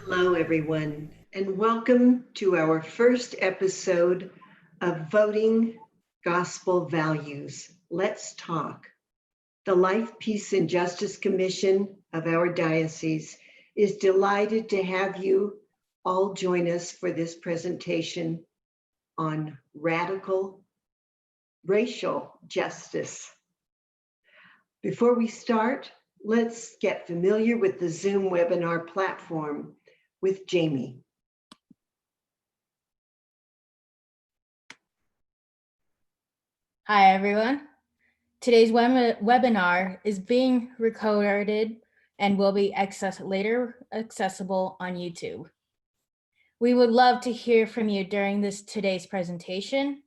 Hello, everyone, and welcome to our first episode of Voting Gospel Values. Let's talk. The Life, Peace, and Justice Commission of our diocese is delighted to have you all join us for this presentation on radical racial justice. Before we start, let's get familiar with the Zoom webinar platform with Jamie. Hi, everyone. Today's webinar is being recorded and will be later accessible on YouTube. We would love to hear from you during today's presentation.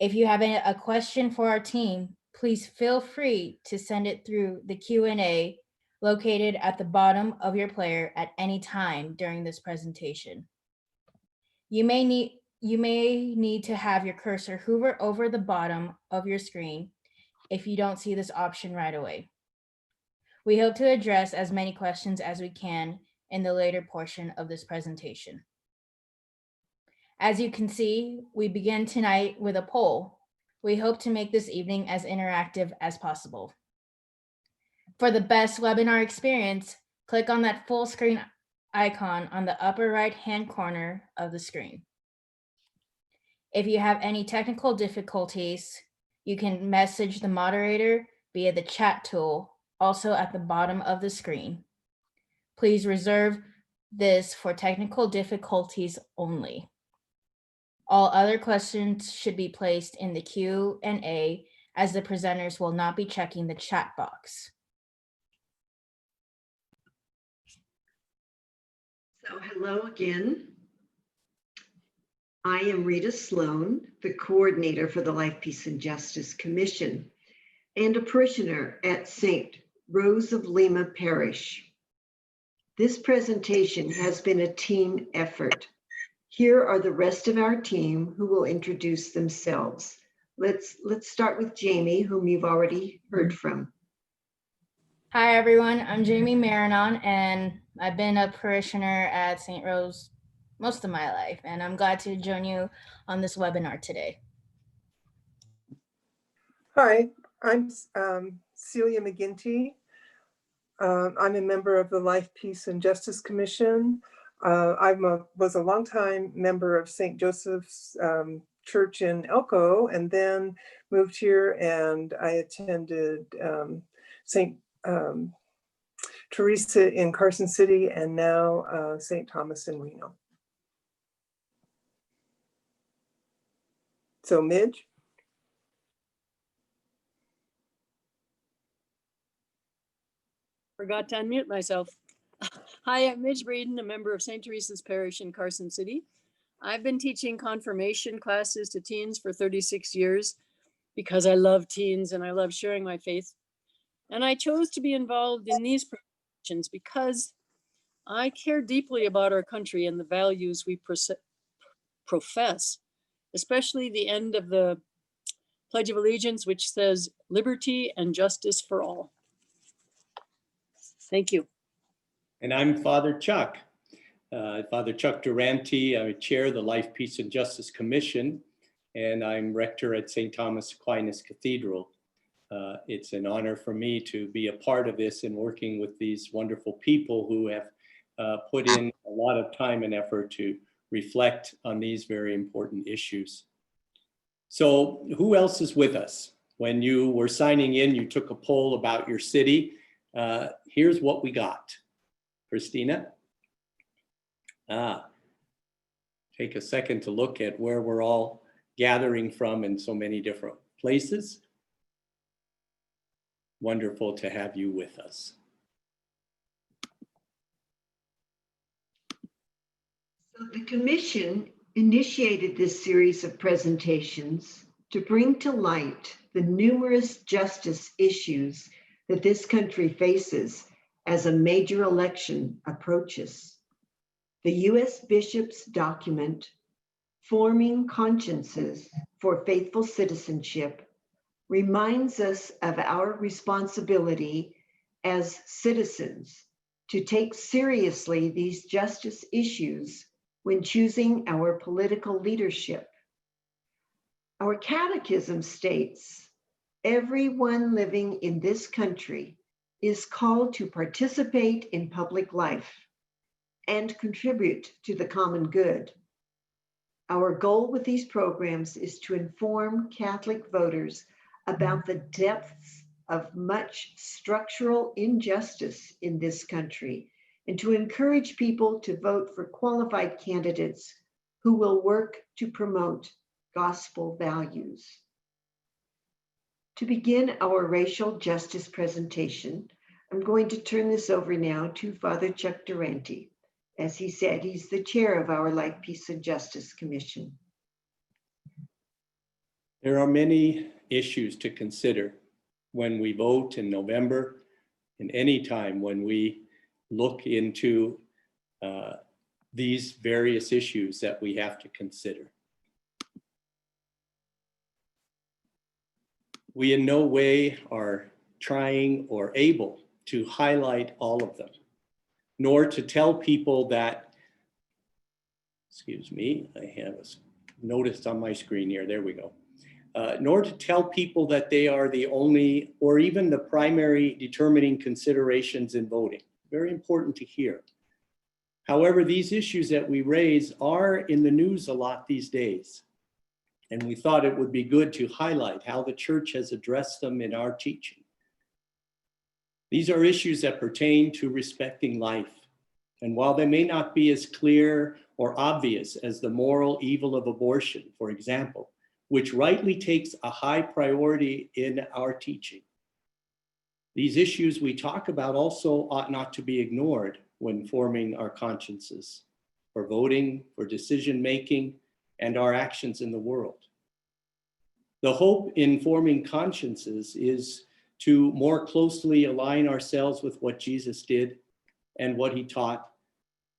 If you have a question for our team, please feel free to send it through the Q&A located at the bottom of your player at any time during this presentation. You may need to have your cursor hover over the bottom of your screen if you don't see this option right away. We hope to address as many questions as we can in the later portion of this presentation. As you can see, we begin tonight with a poll. We hope to make this evening as interactive as possible. For the best webinar experience, click on that full screen icon on the upper right-hand corner of the screen. If you have any technical difficulties, you can message the moderator via the chat tool, also at the bottom of the screen. Please reserve this for technical difficulties only. All other questions should be placed in the Q&A, as the presenters will not be checking the chat box. So hello again. I am Rita Sloan, the coordinator for the Life, Peace, and Justice Commission, and a parishioner at St. Rose of Lima Parish. This presentation has been a team effort. Here are the rest of our team who will introduce themselves. Let's start with Jamie, whom you've already heard from. Hi, everyone. I'm Jamie Marinon, and I've been a parishioner at St. Rose most of my life, and I'm glad to join you on this webinar today. Hi, I'm Celia McGinty. I'm a member of the Life, Peace, and Justice Commission. I was a longtime member of St. Joseph's Church in Elko, and then moved here, and I attended St. Teresa in Carson City, and now St. Thomas in Reno. So Midge? Forgot to unmute myself. Hi, I'm Midge Braden, a member of St. Teresa's Parish in Carson City. I've been teaching confirmation classes to teens for 36 years because I love teens and I love sharing my faith. And I chose to be involved in these presentations because I care deeply about our country and the values we profess, especially the end of the Pledge of Allegiance, which says liberty and justice for all. Thank you. And I'm Father Chuck. Father Chuck Durante. I chair the Life, Peace, and Justice Commission, and I'm rector at St. Thomas Aquinas Cathedral. It's an honor for me to be a part of this and working with these wonderful people who have put in a lot of time and effort to reflect on these very important issues. So who else is with us? When you were signing in, you took a poll about your city. Here's what we got. Christina? Take a second to look at where we're all gathering from in so many different places. Wonderful to have you with us. So the Commission initiated this series of presentations to bring to light the numerous justice issues that this country faces as a major election approaches. The U.S. Bishop's document, Forming Consciences for Faithful Citizenship, reminds us of our responsibility as citizens to take seriously these justice issues when choosing our political leadership. Our catechism states, everyone living in this country is called to participate in public life and contribute to the common good. Our goal with these programs is to inform Catholic voters about the depths of much structural injustice in this country and to encourage people to vote for qualified candidates who will work to promote gospel values. To begin our racial justice presentation, I'm going to turn this over now to Father Chuck Durante. As he said, he's the chair of our Life, Peace, and Justice Commission. There are many issues to consider when we vote in November and any time when we look into these various issues that we have to consider. We in no way are trying or able to highlight all of them, nor to tell people that, excuse me, I have a notice on my screen here, there we go. Nor to tell people that they are the only or even the primary determining considerations in voting. Very important to hear. However, these issues that we raise are in the news a lot these days. And we thought it would be good to highlight how the church has addressed them in our teaching. These are issues that pertain to respecting life. And while they may not be as clear or obvious as the moral evil of abortion, for example, which rightly takes a high priority in our teaching, these issues we talk about also ought not to be ignored when forming our consciences, for voting, for decision-making, and our actions in the world. The hope in forming consciences is to more closely align ourselves with what Jesus did and what he taught,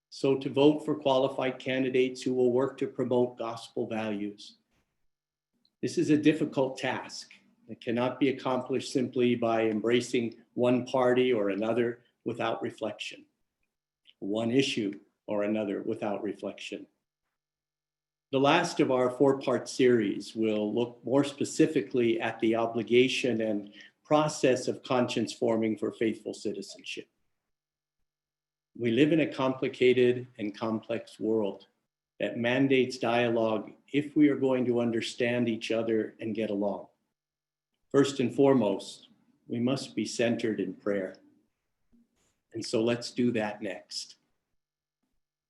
so to vote for qualified candidates who will work to promote gospel values. This is a difficult task. It cannot be accomplished simply by embracing one party or another without reflection, one issue or another without reflection. The last of our four-part series will look more specifically at the obligation and process of conscience forming for faithful citizenship. We live in a complicated and complex world that mandates dialogue if we are going to understand each other and get along. First and foremost, we must be centered in prayer. And so let's do that next.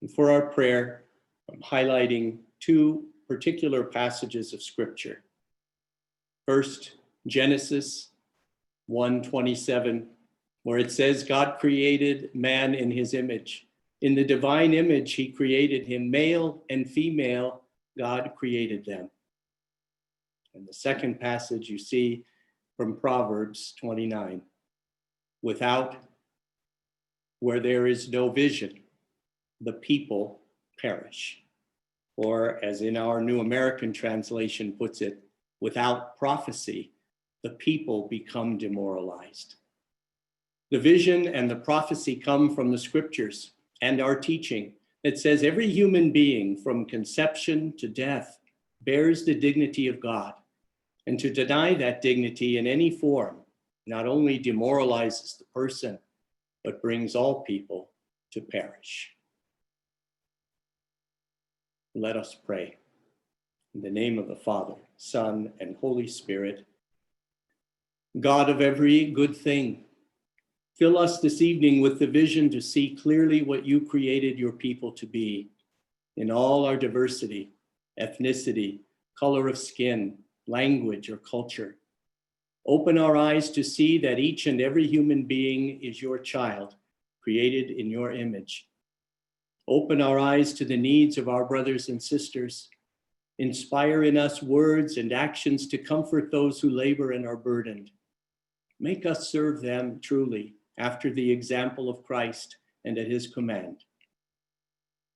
And for our prayer, I'm highlighting two particular passages of scripture. First, Genesis 1:27, where it says, God created man in his image. In the divine image, he created him, male and female, God created them. And the second passage you see from Proverbs 29, where there is no vision, the people perish. Or as in our New American Translation puts it, without prophecy, the people become demoralized. The vision and the prophecy come from the scriptures and our teaching that says every human being from conception to death bears the dignity of God. And to deny that dignity in any form not only demoralizes the person, but brings all people to perish. Let us pray. In the name of the Father, Son, and Holy Spirit, God of every good thing, fill us this evening with the vision to see clearly what you created your people to be in all our diversity, ethnicity, color of skin, language, or culture. Open our eyes to see that each and every human being is your child, created in your image. Open our eyes to the needs of our brothers and sisters. Inspire in us words and actions to comfort those who labor and are burdened. Make us serve them truly after the example of Christ and at his command.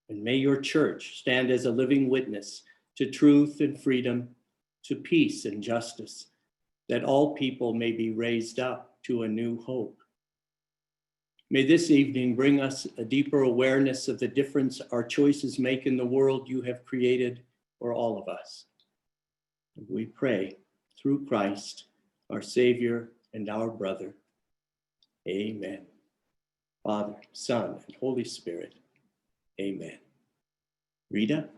And may your church stand as a living witness to truth and freedom, to peace and justice, that all people may be raised up to a new hope. May this evening bring us a deeper awareness of the difference our choices make in the world you have created for all of us. We pray through Christ, our Savior and our brother. Amen. Father, Son, and Holy Spirit. Amen. Rita?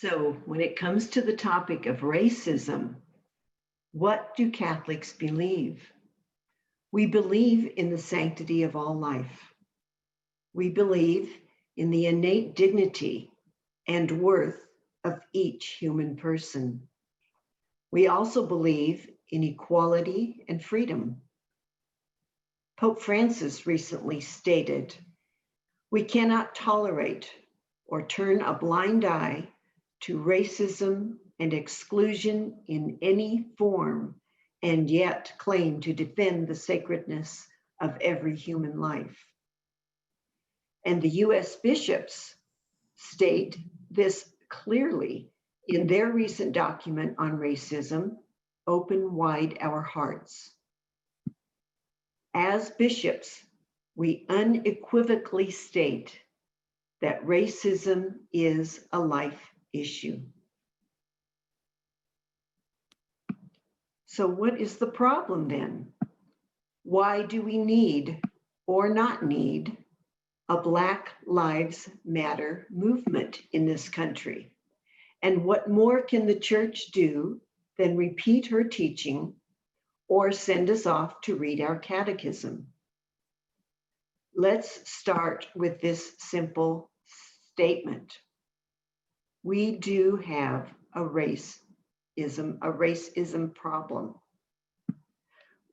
So when it comes to the topic of racism, what do Catholics believe? We believe in the sanctity of all life. We believe in the innate dignity and worth of each human person. We also believe in equality and freedom. Pope Francis recently stated, "We cannot tolerate or turn a blind eye to racism and exclusion in any form, and yet claim to defend the sacredness of every human life." And the US bishops state this clearly in their recent document on racism, Open Wide Our Hearts. As bishops, we unequivocally state that racism is a life issue. So what is the problem then? Why do we need or not need a Black Lives Matter movement in this country? And what more can the church do than repeat her teaching or send us off to read our catechism? Let's start with this simple statement. We do have a racism problem.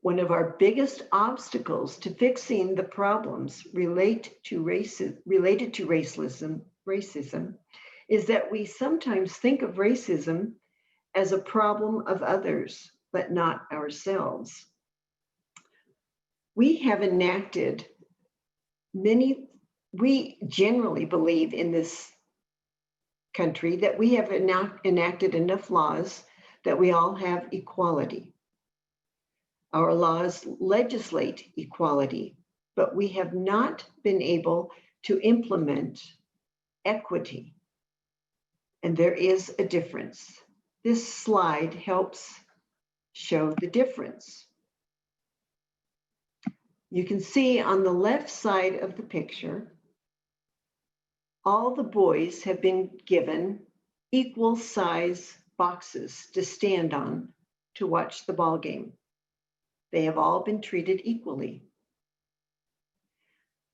One of our biggest obstacles to fixing the problems related to racism is that we sometimes think of racism as a problem of others, but not ourselves. We generally believe in this country that we have enacted enough laws that we all have equality. Our laws legislate equality, but we have not been able to implement equity. And there is a difference. This slide helps show the difference. You can see on the left side of the picture, all the boys have been given equal size boxes to stand on to watch the ball game. They have all been treated equally.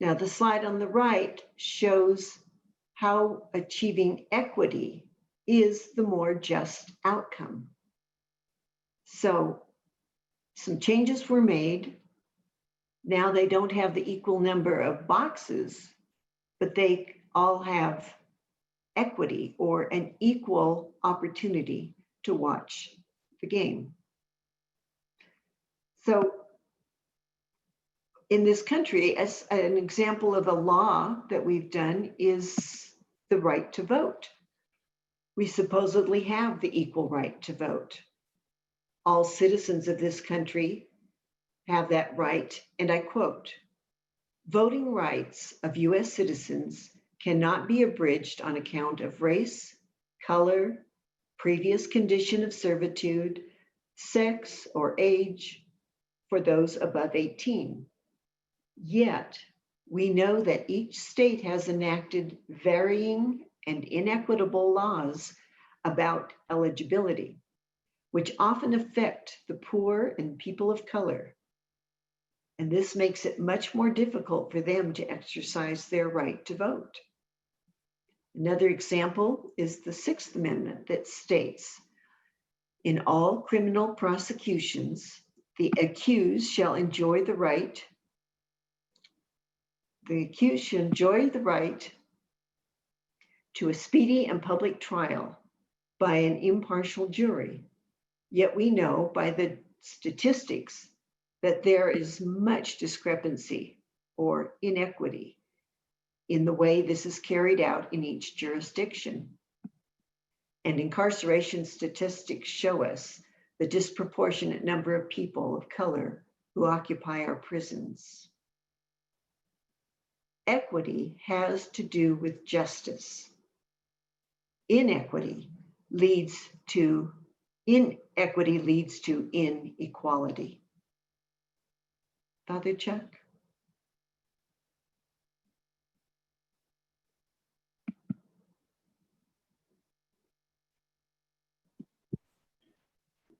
Now, the slide on the right shows how achieving equity is the more just outcome. So some changes were made. Now they don't have the equal number of boxes, but they all have equity or an equal opportunity to watch the game. So in this country, as an example of a law that we've done is the right to vote. We supposedly have the equal right to vote. All citizens of this country have that right, and I quote, "Voting rights of US citizens cannot be abridged on account of race, color, previous condition of servitude, sex, or age for those above 18. Yet, we know that each state has enacted varying and inequitable laws about eligibility, which often affect the poor and people of color. And this makes it much more difficult for them to exercise their right to vote." Another example is the Sixth Amendment that states, "In all criminal prosecutions, the accused shall enjoy the right to a speedy and public trial by an impartial jury. Yet we know by the statistics that there is much discrepancy or inequity in the way this is carried out in each jurisdiction. And incarceration statistics show us the disproportionate number of people of color who occupy our prisons. Equity has to do with justice. Inequity leads to inequality. Father Chuck?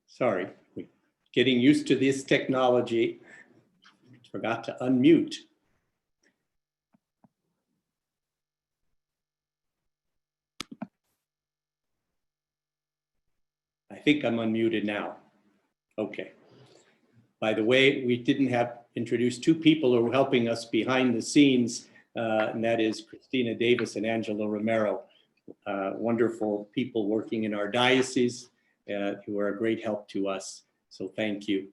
Sorry, we're getting used to this technology. Forgot to unmute. I think I'm unmuted now. Okay. By the way, we didn't have introduced two people who are helping us behind the scenes, and that is Christina Davis and Angela Romero, wonderful people working in our diocese who are a great help to us. So thank you.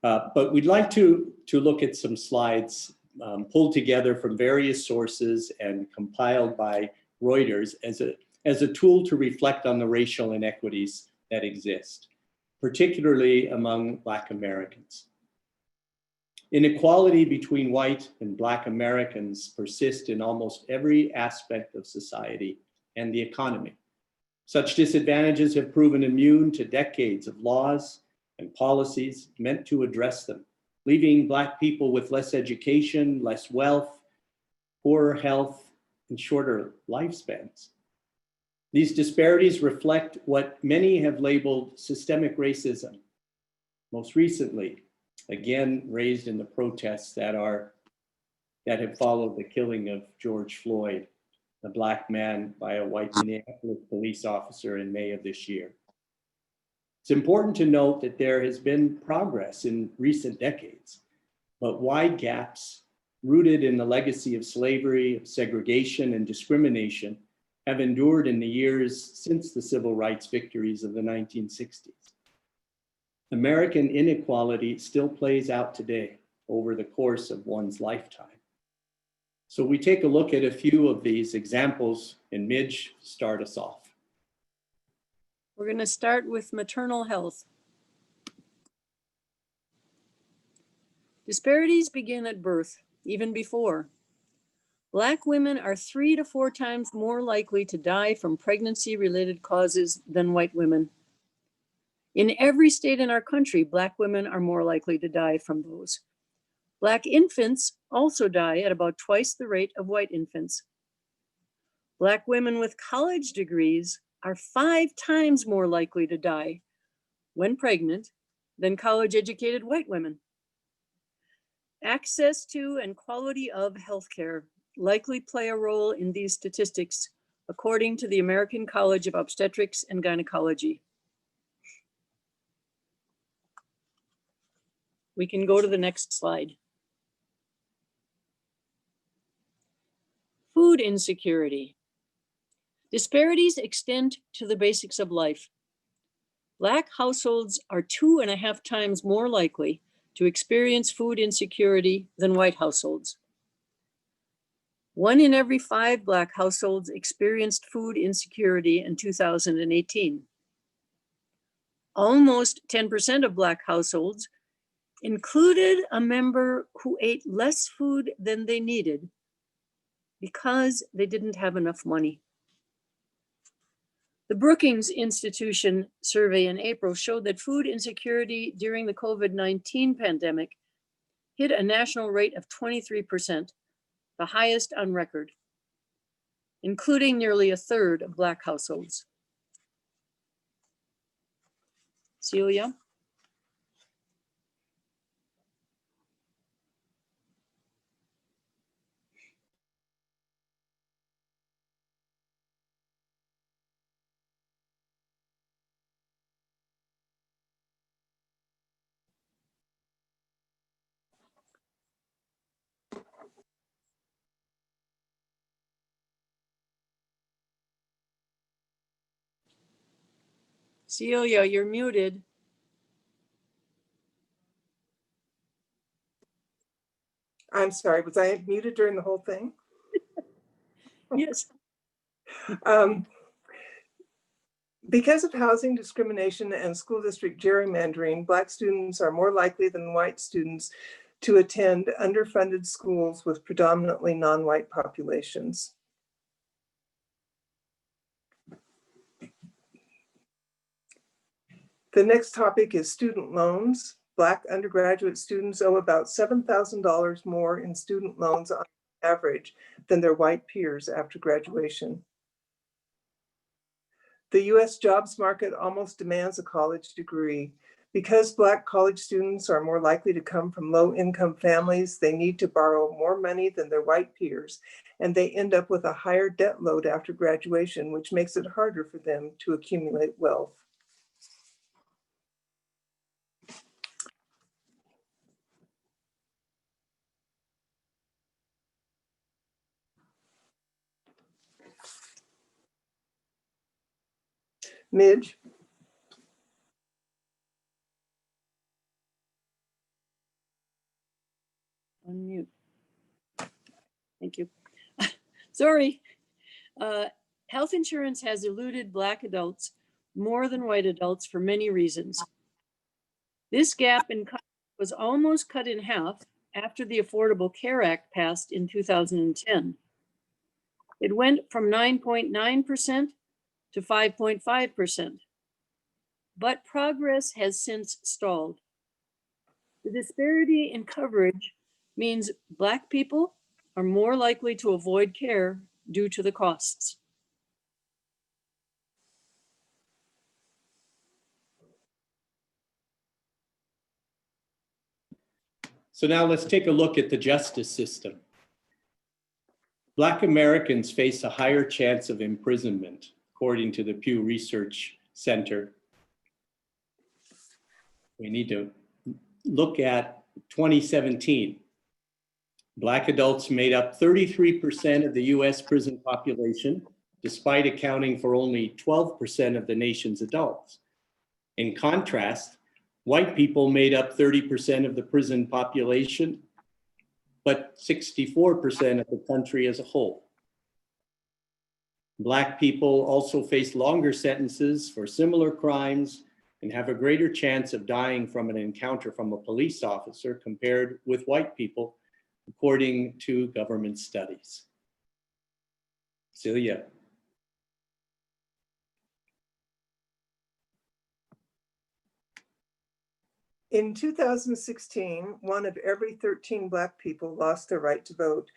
But we'd like to look at some slides pulled together from various sources and compiled by Reuters as a tool to reflect on the racial inequities that exist, particularly among Black Americans. Inequality between white and Black Americans persist in almost every aspect of society and the economy. Such disadvantages have proven immune to decades of laws and policies meant to address them, leaving Black people with less education, less wealth, poorer health, and shorter lifespans. These disparities reflect what many have labeled systemic racism. Most recently, again, raised in the protests that have followed the killing of George Floyd, a Black man, by a white Minneapolis police officer in May of this year. It's important to note that there has been progress in recent decades, but wide gaps rooted in the legacy of slavery, of segregation, and discrimination have endured in the years since the civil rights victories of the 1960s. American inequality still plays out today over the course of one's lifetime. So we take a look at a few of these examples, and Midge, start us off. We're going to start with maternal health. Disparities begin at birth, even before. Black women are 3 to 4 times more likely to die from pregnancy-related causes than white women. In every state in our country, Black women are more likely to die from those. Black infants also die at about twice the rate of white infants. Black women with college degrees are 5 times more likely to die when pregnant than college-educated white women. Access to and quality of healthcare likely play a role in these statistics, according to the American College of Obstetrics and Gynecology. We can go to the next slide. Food insecurity. Disparities extend to the basics of life. Black households are 2.5 times more likely to experience food insecurity than white households. 1 in every 5 Black households experienced food insecurity in 2018. Almost 10% of Black households included a member who ate less food than they needed because they didn't have enough money. The Brookings Institution survey in April showed that food insecurity during the COVID-19 pandemic hit a national rate of 23%, the highest on record, including nearly 1/3 of Black households. Celia? Celia, you're muted. I'm sorry, was I muted during the whole thing? Yes. Because of housing discrimination and school district gerrymandering, Black students are more likely than white students to attend underfunded schools with predominantly non-white populations. The next topic is student loans. Black undergraduate students owe about $7,000 more in student loans on average than their white peers after graduation. The US jobs market almost demands a college degree. Because Black college students are more likely to come from low-income families, they need to borrow more money than their white peers, and they end up with a higher debt load after graduation, which makes it harder for them to accumulate wealth. Midge? Unmute. Thank you. Sorry. Health insurance has eluded Black adults more than white adults for many reasons. This gap in coverage was almost cut in half after the Affordable Care Act passed in 2010. It went from 9.9% to 5.5%, but progress has since stalled. The disparity in coverage means Black people are more likely to avoid care due to the costs. So now let's take a look at the justice system. Black Americans face a higher chance of imprisonment, according to the Pew Research Center. We need to look at 2017. Black adults made up 33% of the US prison population, despite accounting for only 12% of the nation's adults. In contrast, white people made up 30% of the prison population, but 64% of the country as a whole. Black people also face longer sentences for similar crimes and have a greater chance of dying from an encounter from a police officer compared with white people, according to government studies. Celia. In 2016, 1 of every 13 Black people lost their right to vote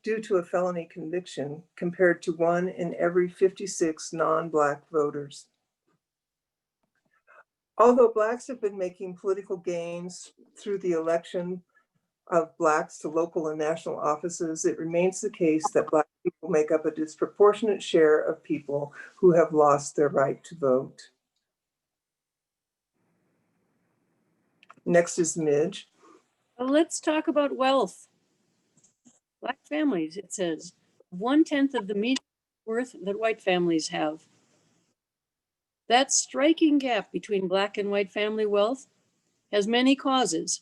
due to a felony conviction, compared to 1 in every 56 non-Black voters. Although Blacks have been making political gains through the election of Blacks to local and national offices, it remains the case that Black people make up a disproportionate share of people who have lost their right to vote. Next is Midge. Well, let's talk about wealth. Black families, it says, 1/10 of the median worth that white families have. That striking gap between Black and white family wealth has many causes.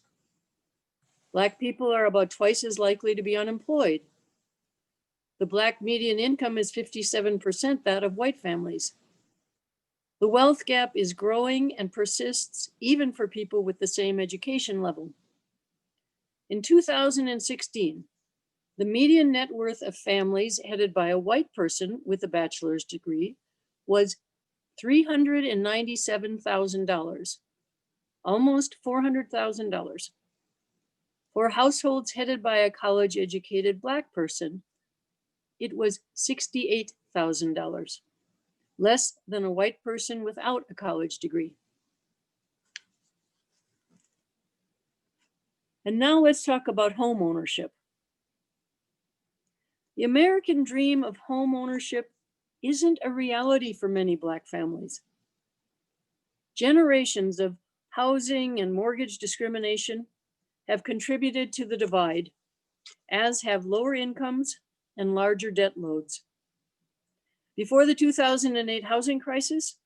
Black people are about twice as likely to be unemployed. The Black median income is 57% that of white families. The wealth gap is growing and persists even for people with the same education level. In 2016, the median net worth of families headed by a white person with a bachelor's degree was $397,000, almost $400,000. For households headed by a college-educated Black person, it was $68,000, less than a white person without a college degree. And now let's talk about home ownership. The American dream of home ownership isn't a reality for many Black families. Generations of housing and mortgage discrimination have contributed to the divide, as have lower incomes and larger debt loads. Before the 2008 housing crisis,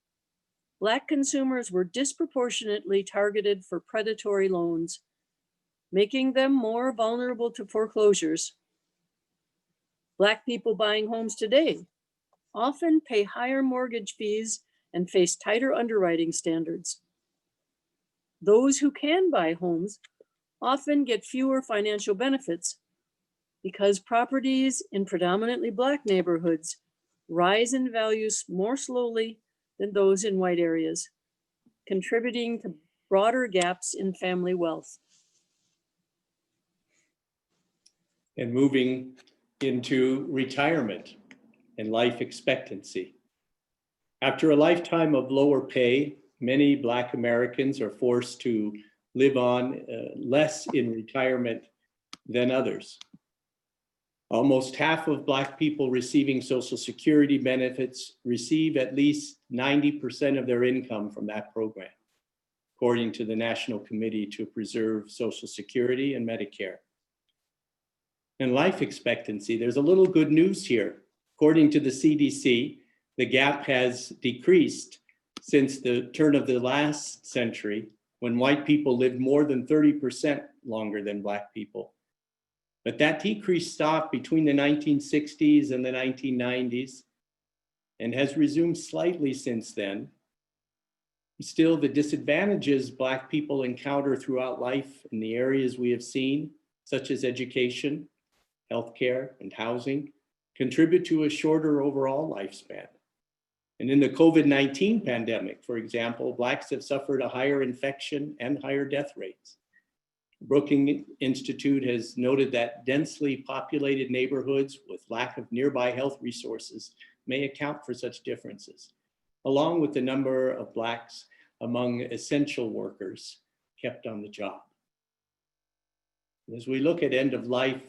Black consumers were disproportionately targeted for predatory loans, making them more vulnerable to foreclosures. Black people buying homes today often pay higher mortgage fees and face tighter underwriting standards. Those who can buy homes often get fewer financial benefits because properties in predominantly Black neighborhoods rise in values more slowly than those in white areas, contributing to broader gaps in family wealth. And moving into retirement and life expectancy. After a lifetime of lower pay, many Black Americans are forced to live on less in retirement than others. Almost half of Black people receiving Social Security benefits receive at least 90% of their income from that program, according to the National Committee to Preserve Social Security and Medicare. And life expectancy, there's a little good news here. According to the CDC, the gap has decreased since the turn of the last century, when white people lived more than 30% longer than Black people. But that decrease stopped between the 1960s and the 1990s and has resumed slightly since then. Still, the disadvantages Black people encounter throughout life in the areas we have seen, such as education, healthcare, and housing, contribute to a shorter overall lifespan. And in the COVID-19 pandemic, for example, Blacks have suffered a higher infection and higher death rates. Brookings Institute has noted that densely populated neighborhoods with lack of nearby health resources may account for such differences, along with the number of Blacks among essential workers kept on the job. As we look at end of life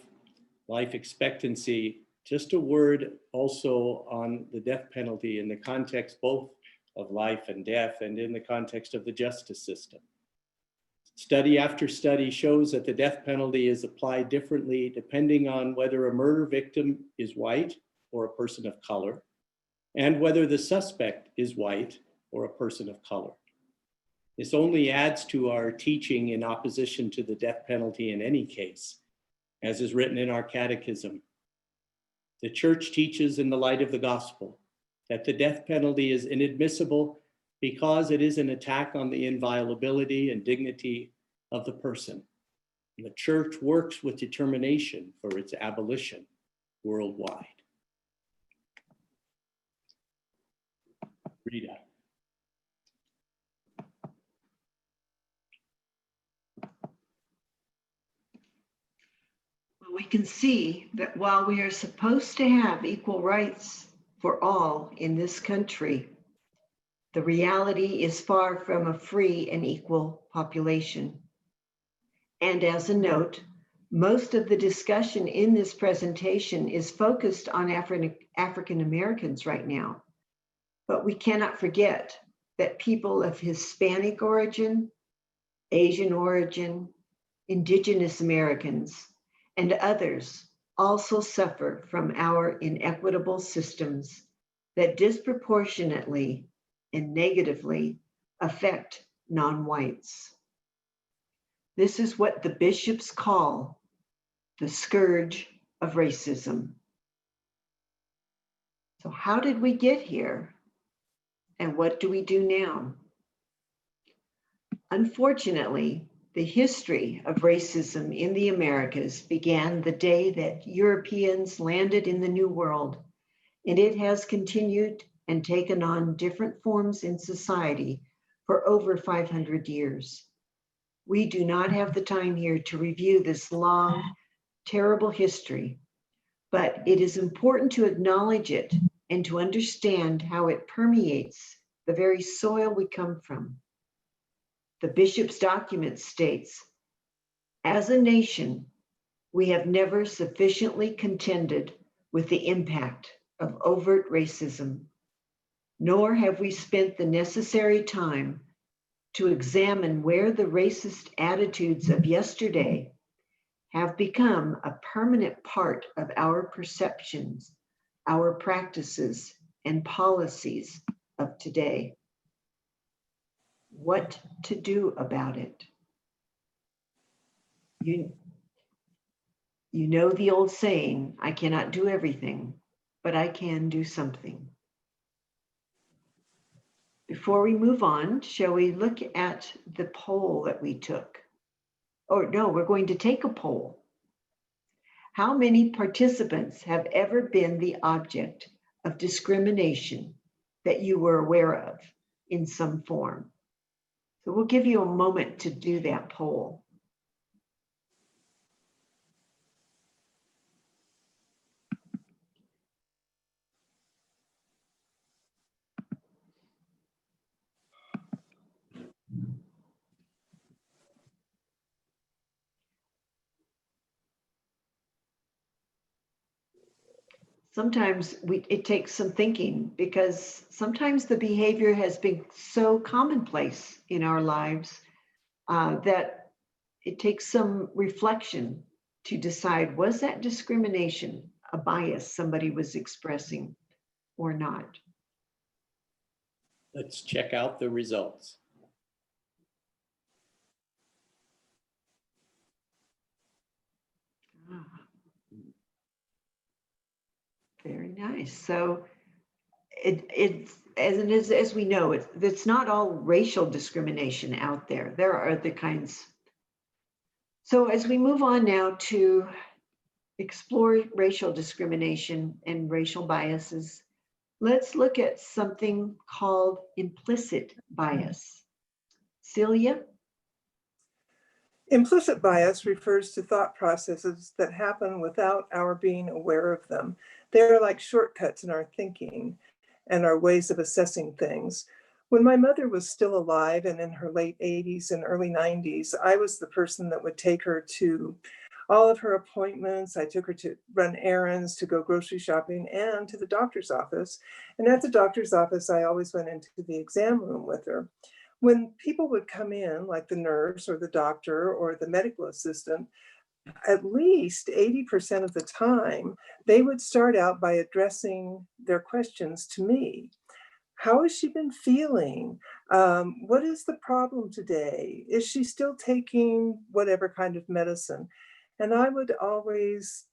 expectancy, just a word also on the death penalty in the context both of life and death and in the context of the justice system. Study after study shows that the death penalty is applied differently depending on whether a murder victim is white or a person of color, and whether the suspect is white or a person of color. This only adds to our teaching in opposition to the death penalty in any case, as is written in our catechism. The church teaches in the light of the gospel that the death penalty is inadmissible because it is an attack on the inviolability and dignity of the person. And the church works with determination for its abolition worldwide. Rita. Well, we can see that while we are supposed to have equal rights for all in this country, the reality is far from a free and equal population. And as a note, most of the discussion in this presentation is focused on African Americans right now. But we cannot forget that people of Hispanic origin, Asian origin, Indigenous Americans, and others also suffer from our inequitable systems that disproportionately and negatively affect non-whites. This is what the bishops call the scourge of racism. So how did we get here? And what do we do now? Unfortunately, the history of racism in the Americas began the day that Europeans landed in the New World, and it has continued and taken on different forms in society for over 500 years. We do not have the time here to review this long, terrible history, but it is important to acknowledge it and to understand how it permeates the very soil we come from. The bishop's document states, as a nation, we have never sufficiently contended with the impact of overt racism, nor have we spent the necessary time to examine where the racist attitudes of yesterday have become a permanent part of our perceptions, our practices, and policies of today. What to do about it? You, you know the old saying, I cannot do everything, but I can do something. Before we move on, shall we look at the poll that we took? Oh, no, we're going to take a poll. How many participants have ever been the object of discrimination that you were aware of in some form? So we'll give you a moment to do that poll. Sometimes it takes some thinking because sometimes the behavior has been so commonplace in our lives that it takes some reflection to decide, was that discrimination, a bias somebody was expressing or not? Let's check out the results. Ah, very nice. So it's as we know, it's not all racial discrimination out there. There are other kinds. So as we move on now to explore racial discrimination and racial biases, let's look at something called implicit bias. Celia? Implicit bias refers to thought processes that happen without our being aware of them. They're like shortcuts in our thinking and our ways of assessing things. When my mother was still alive and in her late 80s and early 90s, I was the person that would take her to all of her appointments. I took her to run errands, to go grocery shopping, and to the doctor's office. And at the doctor's office, I always went into the exam room with her. When people would come in, like the nurse or the doctor or the medical assistant, at least 80% of the time, they would start out by addressing their questions to me. How has she been feeling? What is the problem today? Is she still taking whatever kind of medicine? And I would always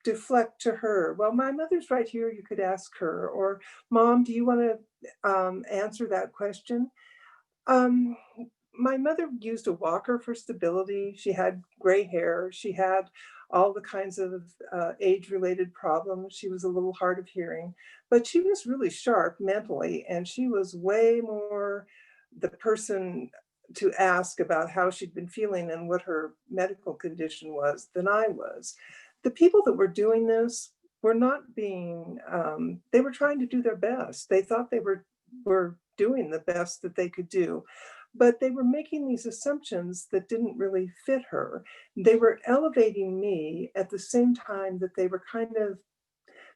deflect to her, well, my mother's right here, you could ask her. Or, Mom, do you want to answer that question? Um, my mother used a walker for stability. She had gray hair. She had all the kinds of age-related problems. She was a little hard of hearing, but she was really sharp mentally, and she was way more the person to ask about how she'd been feeling and what her medical condition was than I was. The people that were doing this were not being, they were trying to do their best. They thought they were doing the best that they could do, but they were making these assumptions that didn't really fit her. They were elevating me at the same time that they were kind of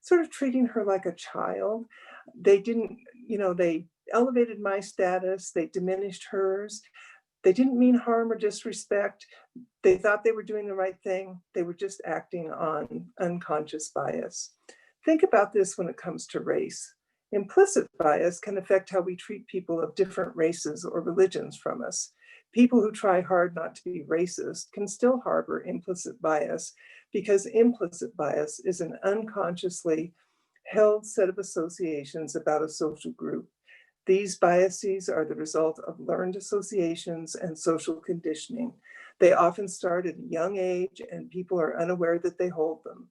sort of treating her like a child. They didn't, they elevated my status, they diminished hers. They didn't mean harm or disrespect. They thought they were doing the right thing. They were just acting on unconscious bias. Think about this when it comes to race. Implicit bias can affect how we treat people of different races or religions from us. People who try hard not to be racist can still harbor implicit bias because implicit bias is an unconsciously held set of associations about a social group. These biases are the result of learned associations and social conditioning. They often start at a young age and people are unaware that they hold them.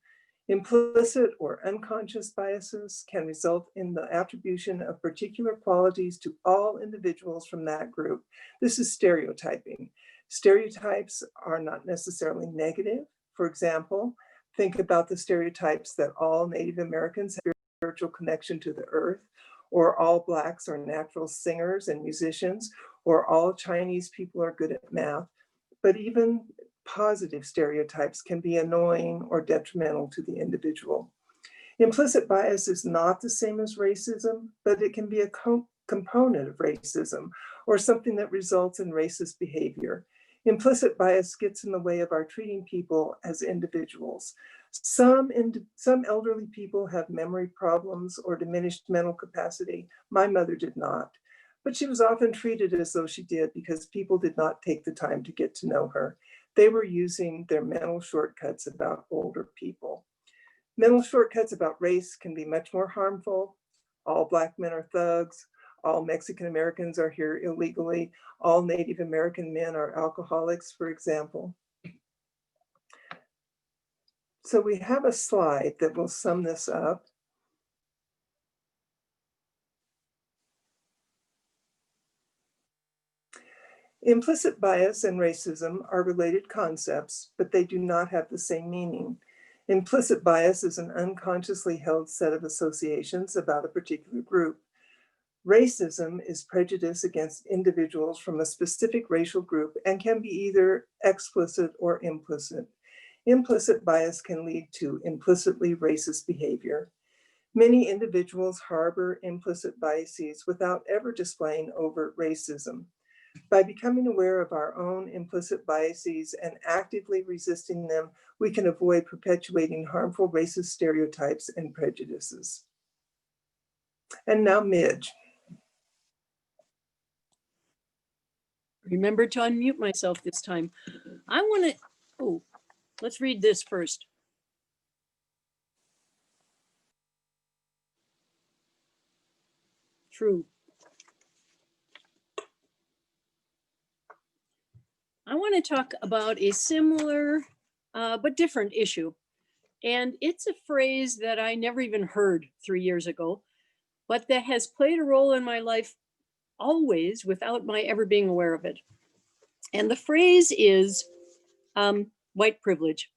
Implicit or unconscious biases can result in the attribution of particular qualities to all individuals from that group. This is stereotyping. Stereotypes are not necessarily negative. For example, think about the stereotypes that all Native Americans have a spiritual connection to the earth, or all Blacks are natural singers and musicians, or all Chinese people are good at math. But even positive stereotypes can be annoying or detrimental to the individual. Implicit bias is not the same as racism, but it can be a component of racism or something that results in racist behavior. Implicit bias gets in the way of our treating people as individuals. Some elderly people have memory problems or diminished mental capacity. My mother did not, but she was often treated as though she did because people did not take the time to get to know her. They were using their mental shortcuts about older people. Mental shortcuts about race can be much more harmful. All Black men are thugs. All Mexican Americans are here illegally. All Native American men are alcoholics, for example. So we have a slide that will sum this up. Implicit bias and racism are related concepts, but they do not have the same meaning. Implicit bias is an unconsciously held set of associations about a particular group. Racism is prejudice against individuals from a specific racial group and can be either explicit or implicit. Implicit bias can lead to implicitly racist behavior. Many individuals harbor implicit biases without ever displaying overt racism. By becoming aware of our own implicit biases and actively resisting them, we can avoid perpetuating harmful racist stereotypes and prejudices. And now Midge. Remember to unmute myself this time. I want to, let's read this first. True. I want to talk about a similar but different issue. And it's a phrase that I never even heard 3 years ago, but that has played a role in my life always without my ever being aware of it. And the phrase is white privilege.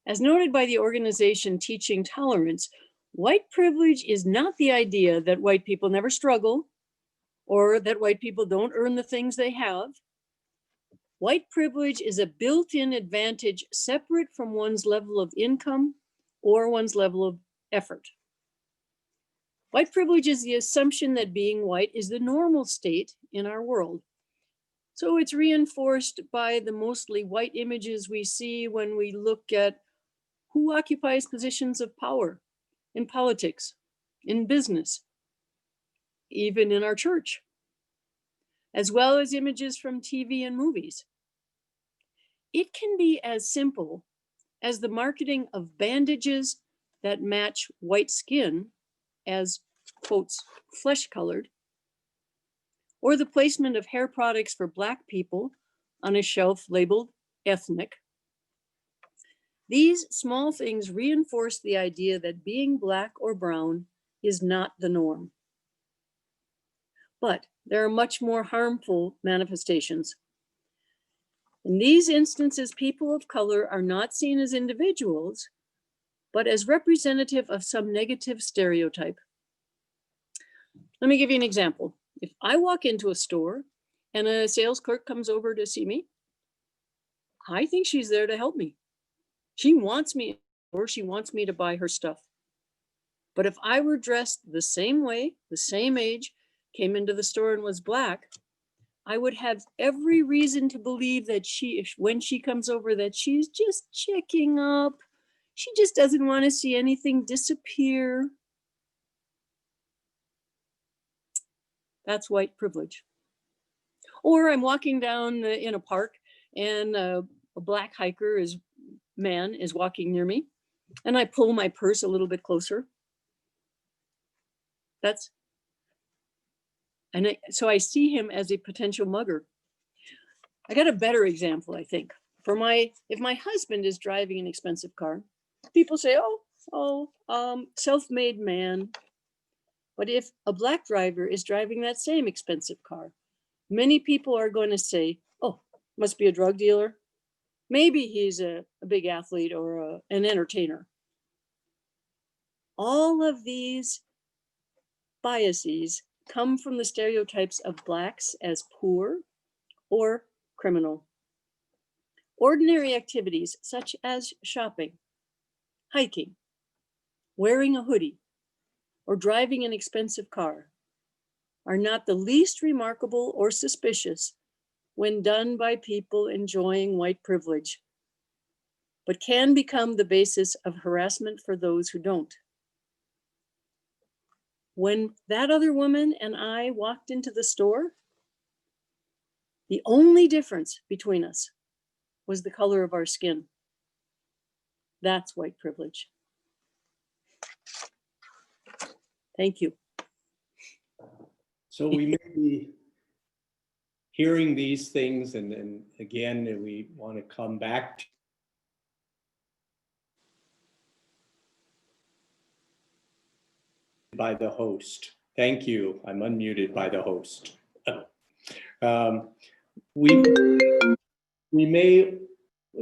As noted by the organization Teaching Tolerance, white privilege is not the idea that white people never struggle or that white people don't earn the things they have. White privilege is a built-in advantage separate from one's level of income or one's level of effort. White privilege is the assumption that being white is the normal state in our world. So it's reinforced by the mostly white images we see when we look at who occupies positions of power in politics, in business, even in our church, as well as images from TV and movies. It can be as simple as the marketing of bandages that match white skin as, quotes, flesh colored, or the placement of hair products for Black people on a shelf labeled ethnic. These small things reinforce the idea that being Black or brown is not the norm. But there are much more harmful manifestations. In these instances, people of color are not seen as individuals, but as representative of some negative stereotype. Let me give you an example. If I walk into a store and a sales clerk comes over to see me, I think she's there to help me. She wants me, or she wants me to buy her stuff. But if I were dressed the same way, the same age, came into the store and was Black, I would have every reason to believe that when she comes over, that she's just checking up. She just doesn't want to see anything disappear. That's white privilege. Or I'm walking down in a park and a Black hiker man is walking near me, and I pull my purse a little bit closer. So I see him as a potential mugger. I got a better example, I think. If my husband is driving an expensive car, people say, self-made man. But if a Black driver is driving that same expensive car, many people are going to say, oh, must be a drug dealer. Maybe he's a big athlete or an entertainer. All of these biases come from the stereotypes of Blacks as poor or criminal. Ordinary activities such as shopping, hiking, wearing a hoodie, or driving an expensive car are not the least remarkable or suspicious when done by people enjoying white privilege, but can become the basis of harassment for those who don't. When that other woman and I walked into the store, the only difference between us was the color of our skin. That's white privilege. Thank you. So we may be hearing these things, and then again, we want to come back to by the host. Thank you. I'm unmuted by the host. We may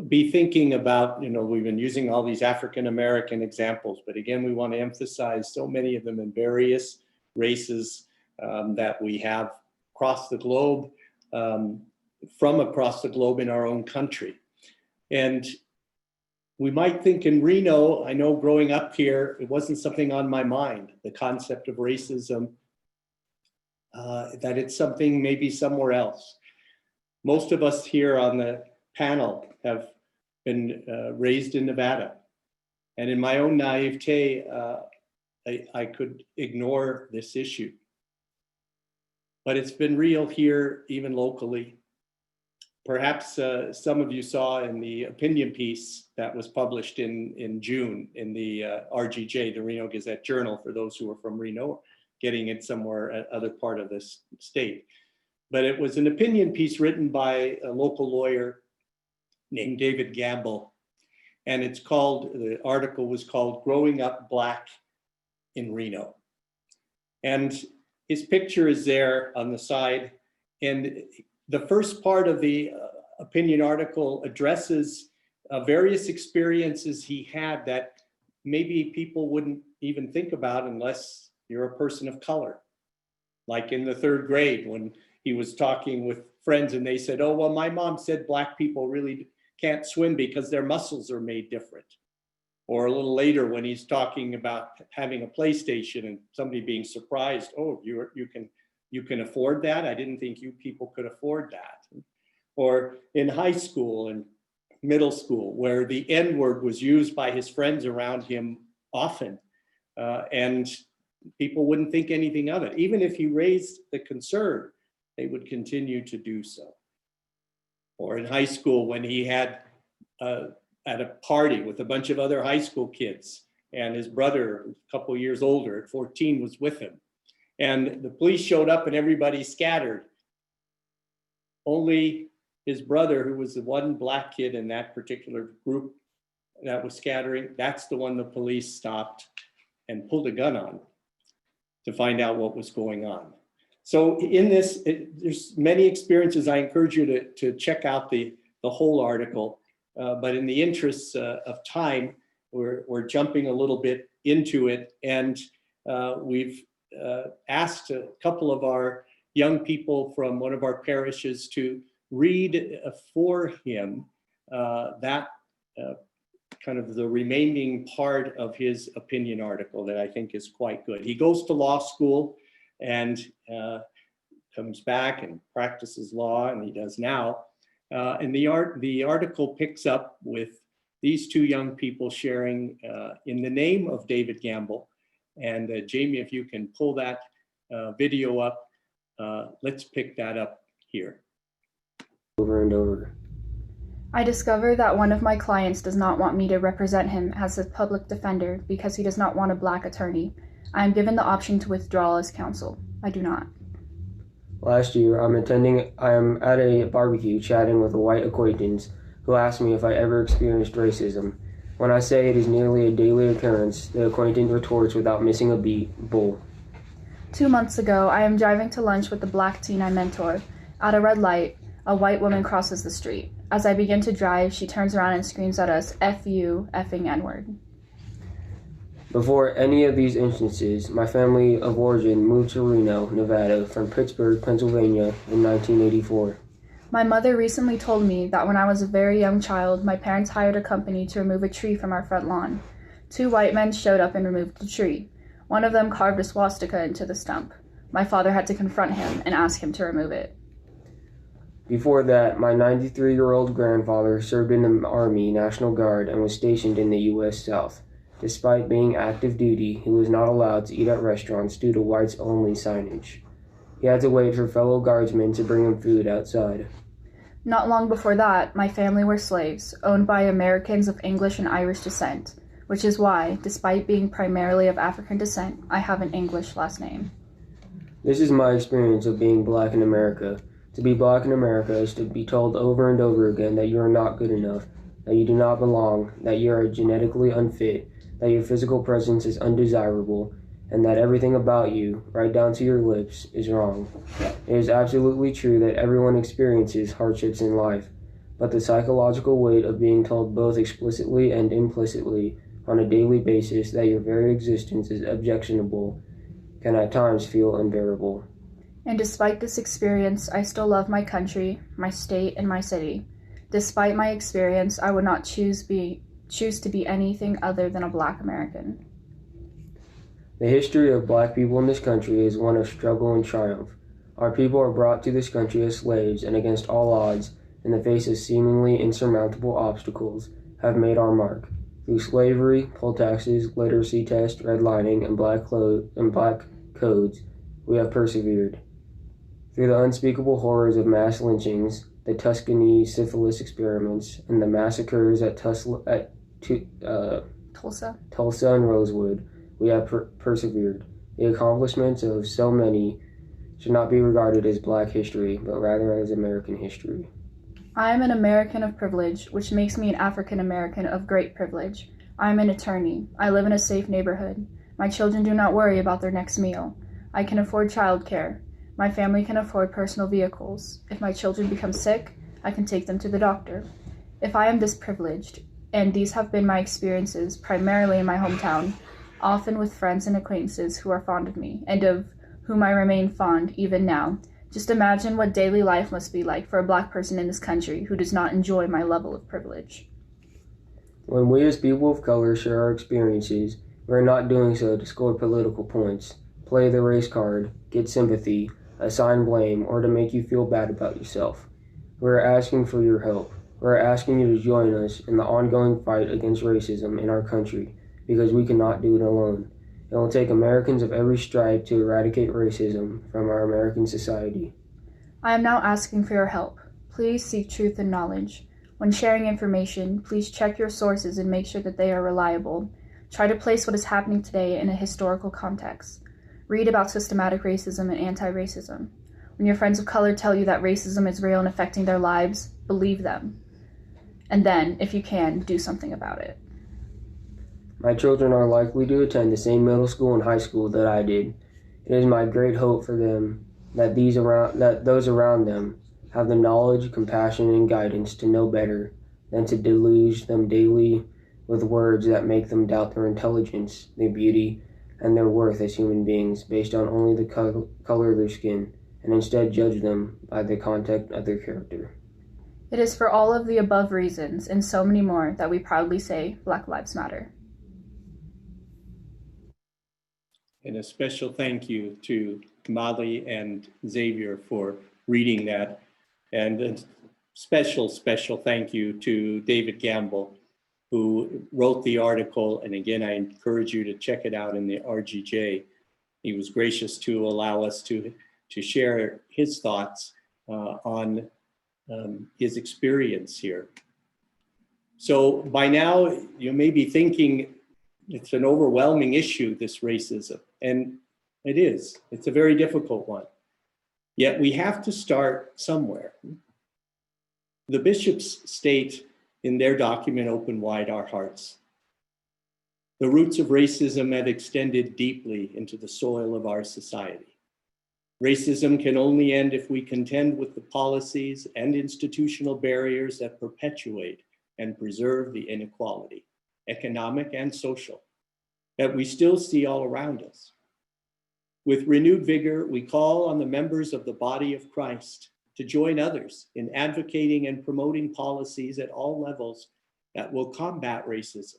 be thinking about, we've been using all these African-American examples, but again, we want to emphasize so many of them in various races that we have across the globe, from across the globe in our own country. And we might think in Reno, I know growing up here, it wasn't something on my mind, the concept of racism, that it's something maybe somewhere else. Most of us here on the panel have been raised in Nevada. And in my own naivete, I could ignore this issue. But it's been real here, even locally. Perhaps some of you saw in the opinion piece that was published in June in the RGJ, the Reno Gazette Journal, for those who are from Reno, getting it somewhere at other part of this state. But it was an opinion piece written by a local lawyer named David Gamble. And the article was called Growing Up Black in Reno. And his picture is there on the side. And the first part of the opinion article addresses various experiences he had that maybe people wouldn't even think about unless you're a person of color. Like in the 3rd grade when he was talking with friends and they said, oh, well, my mom said Black people really can't swim because their muscles are made different. Or a little later when he's talking about having a PlayStation and somebody being surprised, oh, you can afford that? I didn't think you people could afford that. Or in high school and middle school, where the N-word was used by his friends around him often, and people wouldn't think anything of it. Even if he raised the concern, they would continue to do so. Or in high school, when he had at a party with a bunch of other high school kids, and his brother, a couple years older at 14, was with him. And the police showed up and everybody scattered. Only his brother, who was the one Black kid in that particular group that was scattering, that's the one the police stopped and pulled a gun on to find out what was going on. So in this, there's many experiences. I encourage you to check out the whole article. But in the interests of time, we're jumping a little bit into it. And we've asked a couple of our young people from one of our parishes to read for him that kind of the remaining part of his opinion article that I think is quite good. He goes to law school and comes back and practices law, and he does now. And the article picks up with these two young people sharing in the name of David Gamble. And Jamie, if you can pull that video up, let's pick that up here. Over and over. I discover that one of my clients does not want me to represent him as a public defender because he does not want a Black attorney. I am given the option to withdraw as counsel. I do not. Last year, I am at a barbecue chatting with a white acquaintance who asked me if I ever experienced racism. When I say it is nearly a daily occurrence, the acquaintance retorts without missing a beat, bull. 2 months ago, I am driving to lunch with the Black teen I mentor. At a red light, a white woman crosses the street. As I begin to drive, she turns around and screams at us, F you, effing N-word. Before any of these instances, my family of origin moved to Reno, Nevada from Pittsburgh, Pennsylvania in 1984. My mother recently told me that when I was a very young child, my parents hired a company to remove a tree from our front lawn. 2 white men showed up and removed the tree. One of them carved a swastika into the stump. My father had to confront him and ask him to remove it. Before that, my 93-year-old grandfather served in the Army National Guard and was stationed in the U.S. South. Despite being active duty, he was not allowed to eat at restaurants due to whites-only signage. He had to wait for fellow guardsmen to bring him food outside. Not long before that, my family were slaves, owned by Americans of English and Irish descent, which is why, despite being primarily of African descent, I have an English last name. This is my experience of being black in America. To be black in America is to be told over and over again that you are not good enough, that you do not belong, that you are genetically unfit, that your physical presence is undesirable, and that everything about you, right down to your lips, is wrong. It is absolutely true that everyone experiences hardships in life, but the psychological weight of being told both explicitly and implicitly on a daily basis that your very existence is objectionable can at times feel unbearable. And despite this experience, I still love my country, my state, and my city. Despite my experience, I would not choose to be anything other than a Black American. The history of black people in this country is one of struggle and triumph. Our people are brought to this country as slaves and against all odds, in the face of seemingly insurmountable obstacles, have made our mark. Through slavery, poll taxes, literacy tests, redlining, and black codes, we have persevered. Through the unspeakable horrors of mass lynchings, the Tuskegee syphilis experiments, and the massacres at Tulsa and Rosewood, we have persevered. The accomplishments of so many should not be regarded as black history, but rather as American history. I am an American of privilege, which makes me an African American of great privilege. I am an attorney. I live in a safe neighborhood. My children do not worry about their next meal. I can afford childcare. My family can afford personal vehicles. If my children become sick, I can take them to the doctor. If I am this privileged, and these have been my experiences primarily in my hometown, often with friends and acquaintances who are fond of me, and of whom I remain fond even now, just imagine what daily life must be like for a black person in this country who does not enjoy my level of privilege. When we as people of color share our experiences, we are not doing so to score political points, play the race card, get sympathy, assign blame, or to make you feel bad about yourself. We are asking for your help. We are asking you to join us in the ongoing fight against racism in our country, because we cannot do it alone. It will take Americans of every stripe to eradicate racism from our American society. I am now asking for your help. Please seek truth and knowledge. When sharing information, please check your sources and make sure that they are reliable. Try to place what is happening today in a historical context. Read about systematic racism and anti-racism. When your friends of color tell you that racism is real and affecting their lives, believe them. And then, if you can, do something about it. My children are likely to attend the same middle school and high school that I did. It is my great hope for them that those around them have the knowledge, compassion, and guidance to know better than to deluge them daily with words that make them doubt their intelligence, their beauty, and their worth as human beings based on only the color of their skin, and instead judge them by the content of their character. It is for all of the above reasons, and so many more, that we proudly say Black Lives Matter. And a special thank you to Molly and Xavier for reading that. And a special thank you to David Gamble, who wrote the article. And again, I encourage you to check it out in the RGJ. He was gracious to allow us to share his thoughts on his experience here. So by now, you may be thinking, it's an overwhelming issue, this racism. And it is. It's a very difficult one. Yet we have to start somewhere. The bishops state in their document, Open Wide Our Hearts, the roots of racism have extended deeply into the soil of our society. Racism can only end if we contend with the policies and institutional barriers that perpetuate and preserve the inequality, economic and social, that we still see all around us. With renewed vigor, we call on the members of the body of Christ to join others in advocating and promoting policies at all levels that will combat racism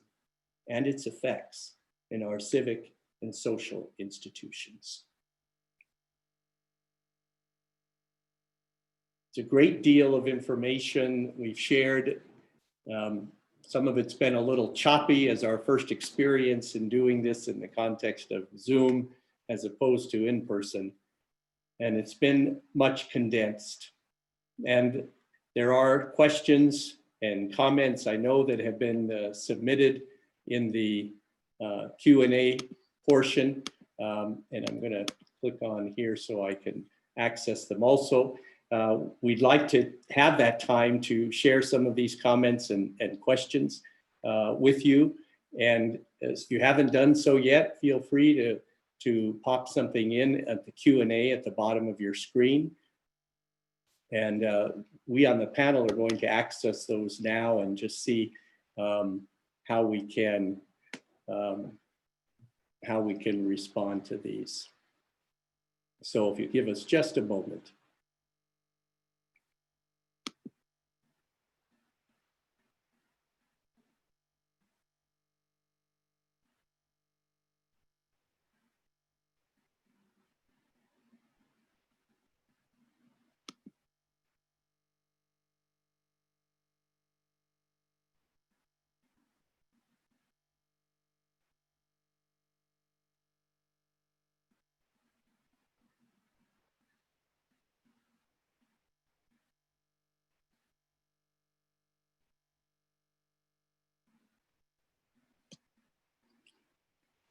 and its effects in our civic and social institutions. It's a great deal of information we've shared. Some of it's been a little choppy as our first experience in doing this in the context of Zoom as opposed to in person. And it's been much condensed. And There are questions and comments I know that have been submitted in the Q&A portion. And I'm going to click on here so I can access them also. We'd like to have that time to share some of these comments and questions with you. And if you haven't done so yet, feel free to pop something in at the Q&A at the bottom of your screen. And we on the panel are going to access those now and just see how we can respond to these. So if you give us just a moment.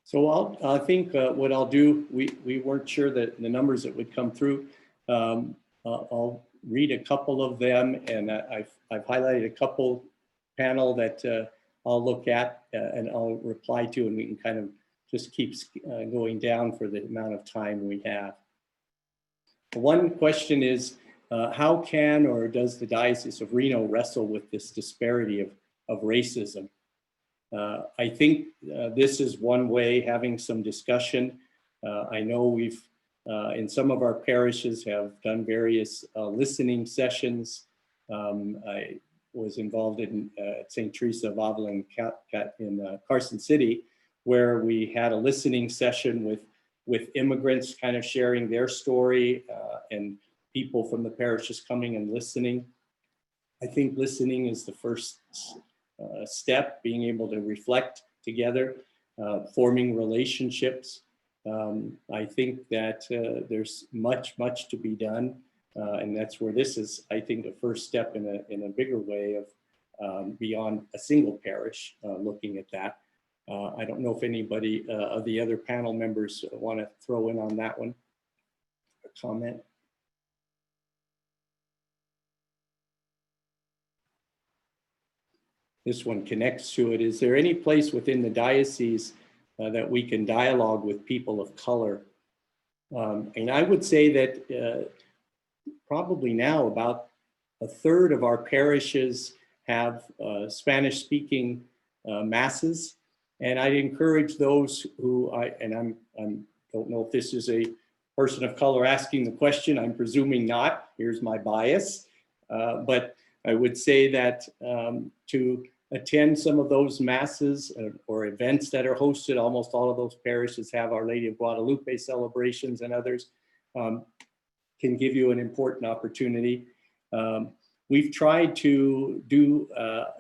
So I think what I'll do, we weren't sure that the numbers that would come through. I'll read a couple of them, and I've highlighted a couple panel that I'll look at and I'll reply to, and we can kind of just keep going down for the amount of time we have. One question is, how can or does the Diocese of Reno wrestle with this disparity of racism? I think this is one way, having some discussion. I know we've, in some of our parishes, have done various listening sessions. I was involved in St. Teresa of Avila in Carson City, where we had a listening session with immigrants kind of sharing their story and people from the parishes coming and listening. I think listening is the first step, being able to reflect together, forming relationships. I think that there's much to be done, and that's where this is, I think, the first step in a bigger way of beyond a single parish looking at that. I don't know if anybody of the other panel members want to throw in on that one, a comment. This one connects to it. Is there any place within the diocese that we can dialogue with people of color? And I would say that probably now about a third of our parishes have Spanish-speaking masses, and I'd encourage those who I don't know if this is a person of color asking the question. I'm presuming not. Here's my bias, but I would say that to attend some of those masses or events that are hosted, almost all of those parishes have Our Lady of Guadalupe celebrations and others, can give you an important opportunity. We've tried to do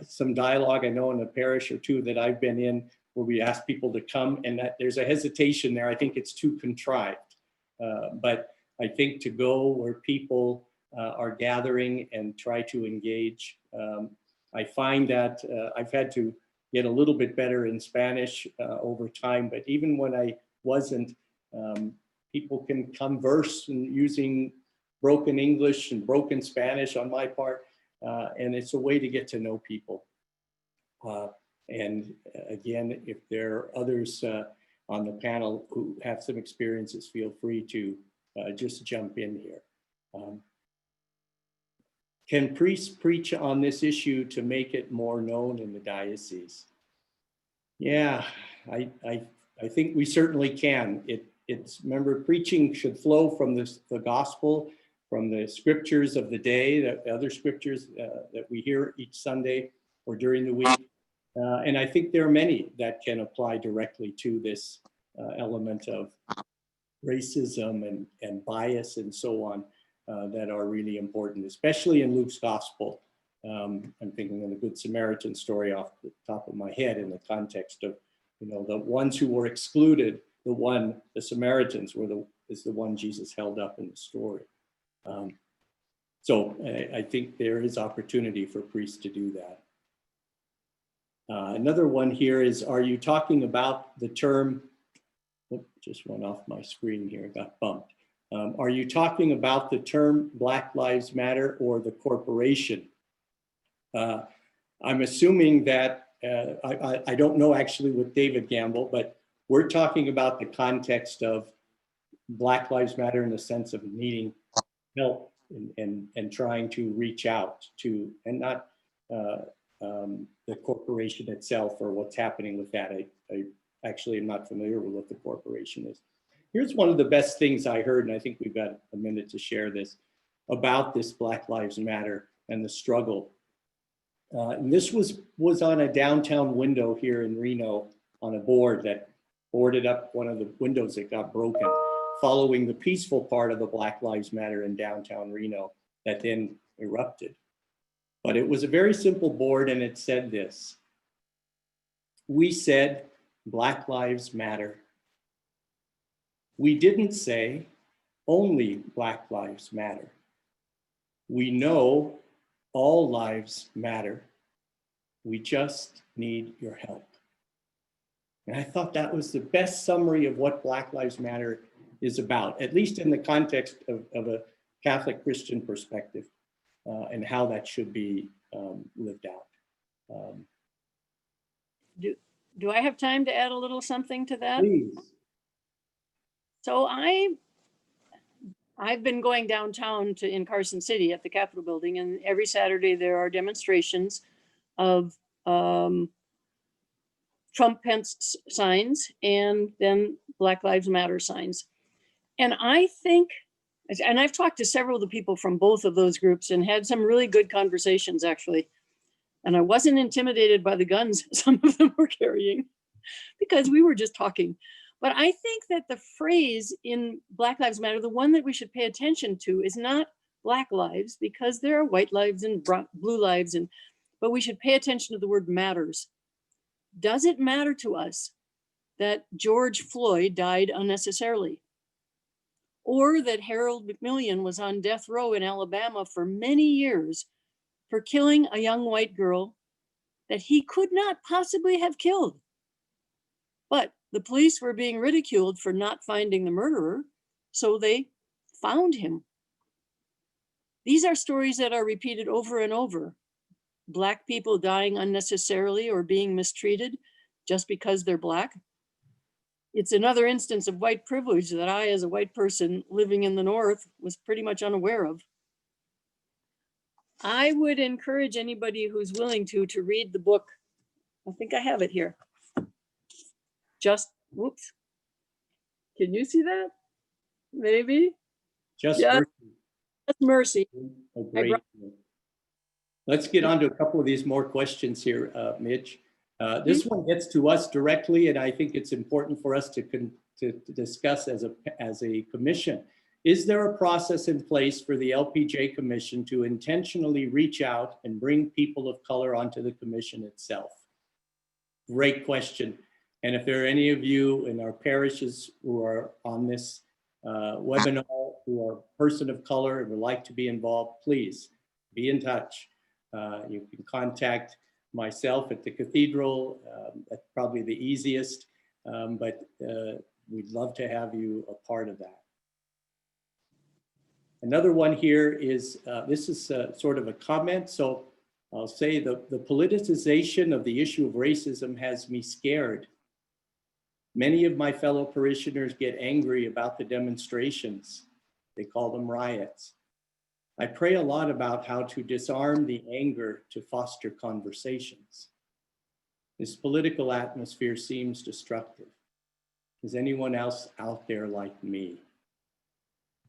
some dialogue, I know in a parish or two that I've been in, where we ask people to come, and that there's a hesitation there. I think it's too contrived. But I think to go where people are gathering and try to engage. I find that I've had to get a little bit better in Spanish over time, but even when I wasn't, people can converse using broken English and broken Spanish on my part, and it's a way to get to know people. And again, if there are others on the panel who have some experiences, feel free to just jump in here. Can priests preach on this issue to make it more known in the diocese? Yeah, I think we certainly can. Remember, preaching should flow from the gospel, from the scriptures of the day, the other scriptures that we hear each Sunday or during the week. And I think there are many that can apply directly to this element of racism and bias and so on. That are really important, especially in Luke's gospel. I'm thinking of the Good Samaritan story off the top of my head in the context of, the ones who were excluded, the Samaritans is the one Jesus held up in the story. So I think there is opportunity for priests to do that. Another one here is, are you talking about the term, just went off my screen here, got bumped. Are you talking about the term Black Lives Matter or the corporation? I'm assuming that, I don't know actually with David Gamble, but we're talking about the context of Black Lives Matter in the sense of needing help and trying to reach out to, and not the corporation itself or what's happening with that. I actually am not familiar with what the corporation is. Here's one of the best things I heard, and I think we've got a minute to share this, about this Black Lives Matter and the struggle. And this was on a downtown window here in Reno on a board that boarded up one of the windows that got broken, following the peaceful part of the Black Lives Matter in downtown Reno that then erupted. But it was a very simple board, and it said this: we said Black Lives Matter. We didn't say only Black Lives Matter. We know all lives matter. We just need your help. And I thought that was the best summary of what Black Lives Matter is about, at least in the context of a Catholic Christian perspective, and how that should be lived out. Do I have time to add a little something to that? Please. So I've been going downtown in Carson City at the Capitol building, and every Saturday there are demonstrations of Trump Pence signs and then Black Lives Matter signs. And I think, and I've talked to several of the people from both of those groups and had some really good conversations actually. And I wasn't intimidated by the guns some of them were carrying, because we were just talking. But I think that the phrase in Black Lives Matter, the one that we should pay attention to, is not Black lives, because there are white lives and blue lives, but we should pay attention to the word matters. Does it matter to us that George Floyd died unnecessarily? Or that Harold McMillian was on death row in Alabama for many years for killing a young white girl that he could not possibly have killed? But the police were being ridiculed for not finding the murderer, so they found him. These are stories that are repeated over and over. Black people dying unnecessarily or being mistreated just because they're Black. It's another instance of white privilege that I, as a white person living in the North, was pretty much unaware of. I would encourage anybody who's willing to read the book. I think I have it here. Whoops. Can you see that? Maybe? Just Mercy. a great. Let's get on to a couple of these more questions here, Mitch. This one gets to us directly, and I think it's important for us to discuss as a commission. Is there a process in place for the LPJ Commission to intentionally reach out and bring people of color onto the commission itself? Great question. And if there are any of you in our parishes who are on this webinar who are person of color and would like to be involved, please be in touch. You can contact myself at the cathedral. That's probably the easiest, but we'd love to have you a part of that. Another one here is, this is sort of a comment. So I'll say the politicization of the issue of racism has me scared. Many of my fellow parishioners get angry about the demonstrations. They call them riots. I pray a lot about how to disarm the anger to foster conversations. This political atmosphere seems destructive. Is anyone else out there like me?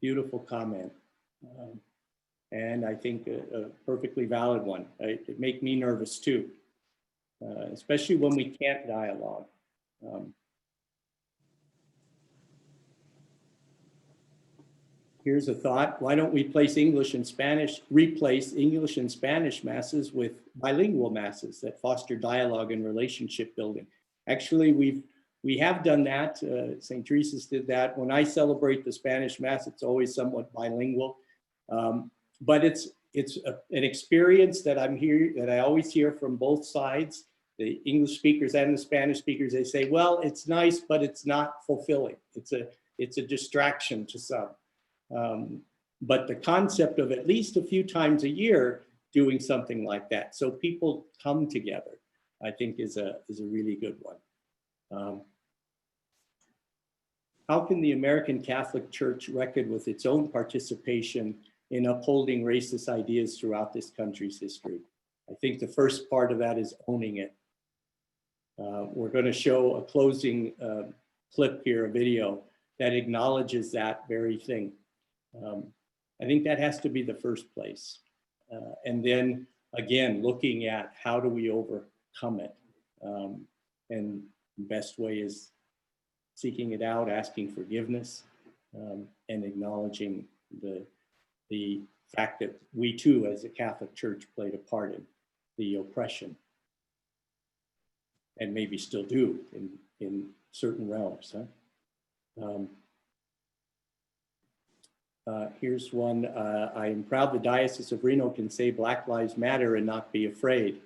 Beautiful comment. And I think a perfectly valid one. It makes me nervous too, especially when we can't dialogue. Here's a thought. Why don't we replace English and Spanish masses with bilingual masses that foster dialogue and relationship building? Actually, we have done that. St. Teresa's did that. When I celebrate the Spanish Mass, it's always somewhat bilingual. but it's an experience that I always hear from both sides, the English speakers and the Spanish speakers. They say, well, it's nice, but it's not fulfilling. It's a distraction to some. But the concept of at least a few times a year doing something like that, so people come together, I think is a really good one. How can the American Catholic Church reckon with its own participation in upholding racist ideas throughout this country's history? I think the first part of that is owning it. We're going to show a closing clip here, a video that acknowledges that very thing. I think that has to be the first place. And then again, looking at how do we overcome it? And the best way is seeking it out, asking forgiveness, and acknowledging the fact that we too, as a Catholic Church, played a part in the oppression, and maybe still do in certain realms. Here's one. I am proud the Diocese of Reno can say Black Lives Matter and not be afraid.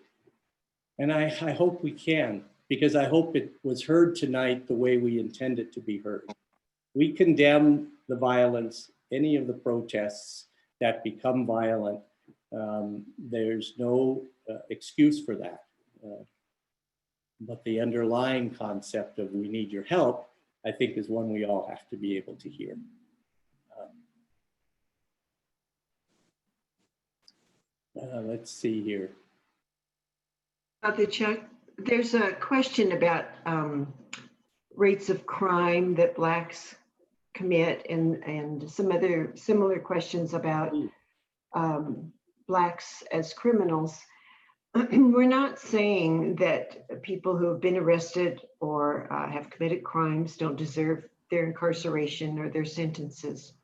And I hope we can, because I hope it was heard tonight the way we intend it to be heard. We condemn the violence, any of the protests that become violent. There's no excuse for that. But the underlying concept of we need your help, I think, is one we all have to be able to hear. Let's see here. Father Chuck, there's a question about rates of crime that Blacks commit, and some other similar questions about Blacks as criminals. We're not saying that people who have been arrested or have committed crimes don't deserve their incarceration or their sentences.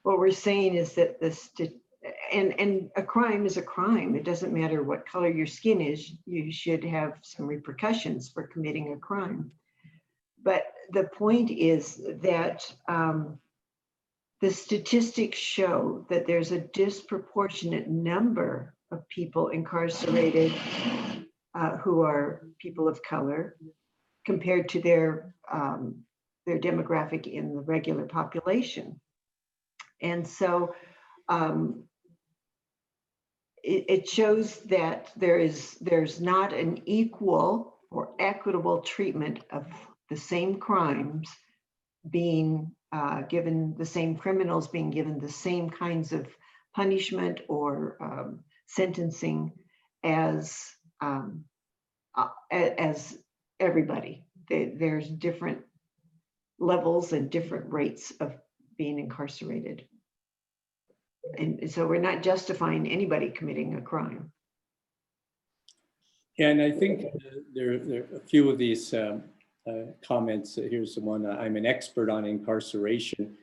What we're saying is that and a crime is a crime. It doesn't matter what color your skin is. You should have some repercussions for committing a crime. But the point is that the statistics show that there's a disproportionate number of people incarcerated who are people of color compared to their demographic in the regular population. And so it shows that there's not an equal or equitable treatment of the same crimes being given, the same criminals being given the same kinds of punishment or sentencing as everybody. There's different levels and different rates of being incarcerated. And so we're not justifying anybody committing a crime. And I think there are a few of these comments. Here's the one. I'm an expert on incarceration.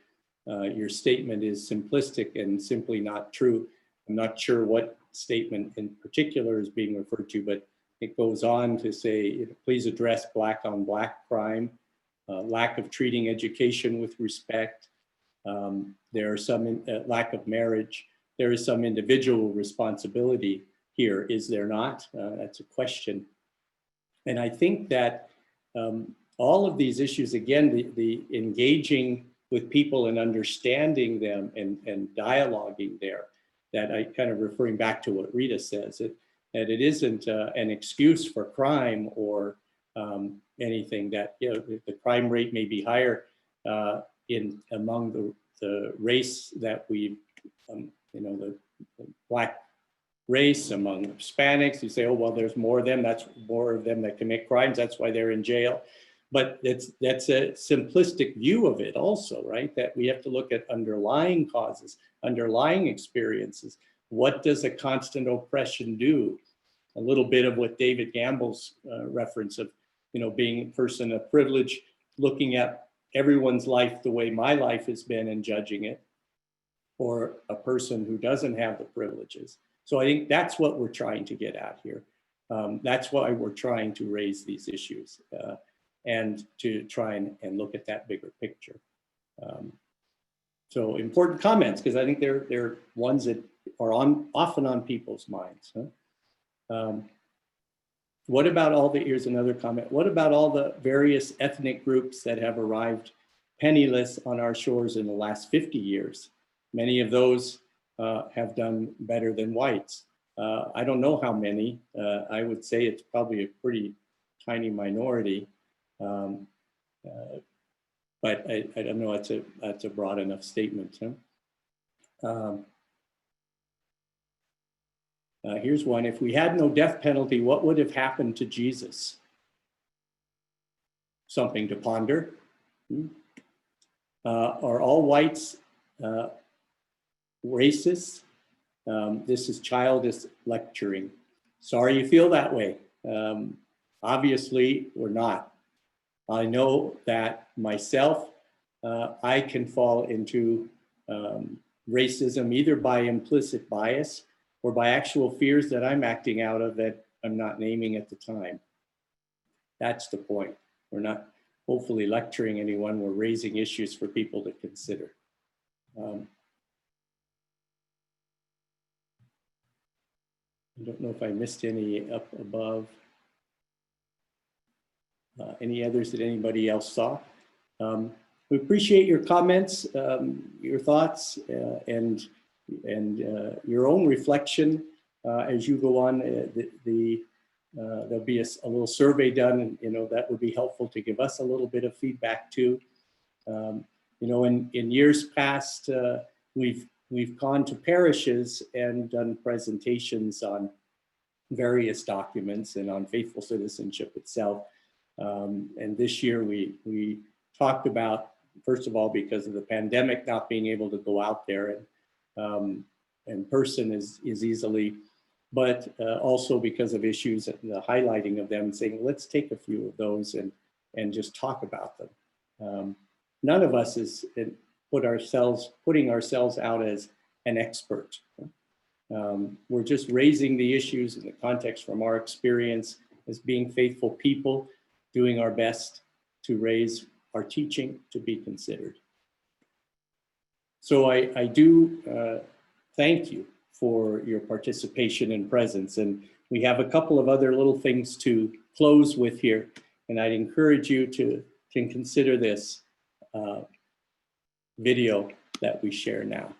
Your statement is simplistic and simply not true. I'm not sure what statement in particular is being referred to, but it goes on to say, please address Black on Black crime, lack of treating education with respect. There are some lack of marriage. There is some individual responsibility here, is there not? That's a question. And I think that all of these issues, again, the engaging with people and understanding them and dialoguing there, that I kind of referring back to what Rita says, that it isn't an excuse for crime or anything, that the crime rate may be higher among the race that we, the Black race, among Hispanics. You say, oh, well, there's more of them. That's more of them that commit crimes. That's why they're in jail. But that's a simplistic view of it also, right? That we have to look at underlying causes, underlying experiences. What does a constant oppression do? A little bit of what David Gamble's reference of, being a person of privilege, looking at everyone's life the way my life has been and judging it, or a person who doesn't have the privileges. So I think that's what we're trying to get at here. That's why we're trying to raise these issues and to try and look at that bigger picture. So important comments, because I think they're ones that or often on people's minds. Huh? What about all the, here's another comment, what about all the various ethnic groups that have arrived penniless on our shores in the last 50 years? Many of those have done better than whites. I don't know how many. I would say it's probably a pretty tiny minority. But I don't know, that's a broad enough statement. Huh? Here's one. If we had no death penalty, what would have happened to Jesus? Something to ponder. Are all whites racist? This is childish lecturing. Sorry you feel that way. Obviously, we're not. I know that myself, I can fall into racism either by implicit bias or by actual fears that I'm acting out of that I'm not naming at the time. That's the point. We're not hopefully lecturing anyone, we're raising issues for people to consider. I don't know if I missed any up above. Any others that anybody else saw? We appreciate your comments, your thoughts, and your own reflection as you go on. There'll be a little survey done, and that would be helpful to give us a little bit of feedback too. In years past, we've gone to parishes and done presentations on various documents and on faithful citizenship itself. And this year we talked about, first of all, because of the pandemic, not being able to go out there and in person is easily, but also because of issues, the highlighting of them, saying, let's take a few of those and just talk about them. None of us is putting ourselves out as an expert. We're just raising the issues in the context from our experience as being faithful people, doing our best to raise our teaching to be considered. So I do thank you for your participation and presence. And we have a couple of other little things to close with here. And I'd encourage you to consider this video that we share now.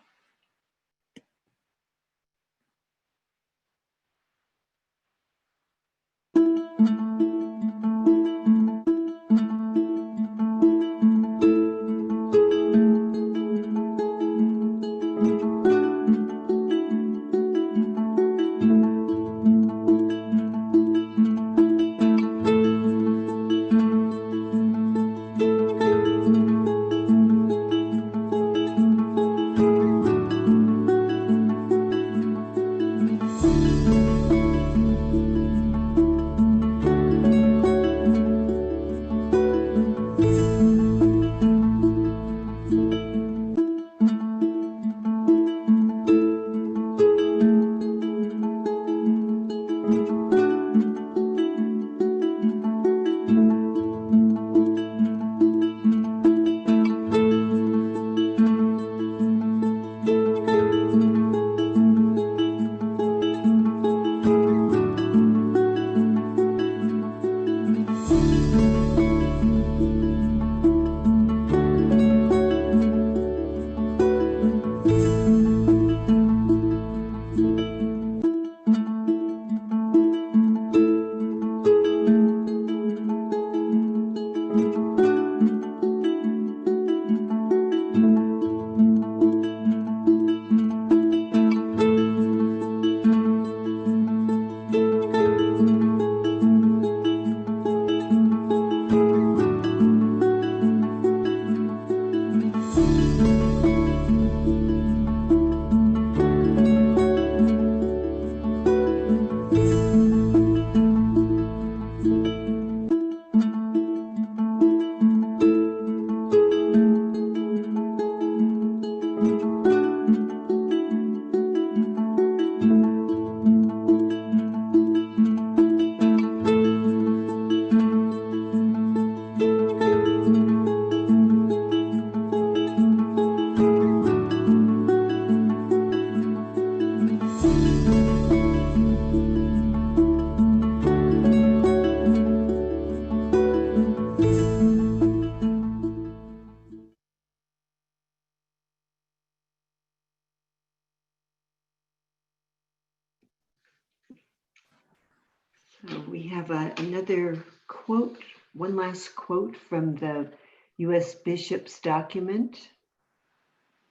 have another quote, one last quote from the U.S. Bishop's document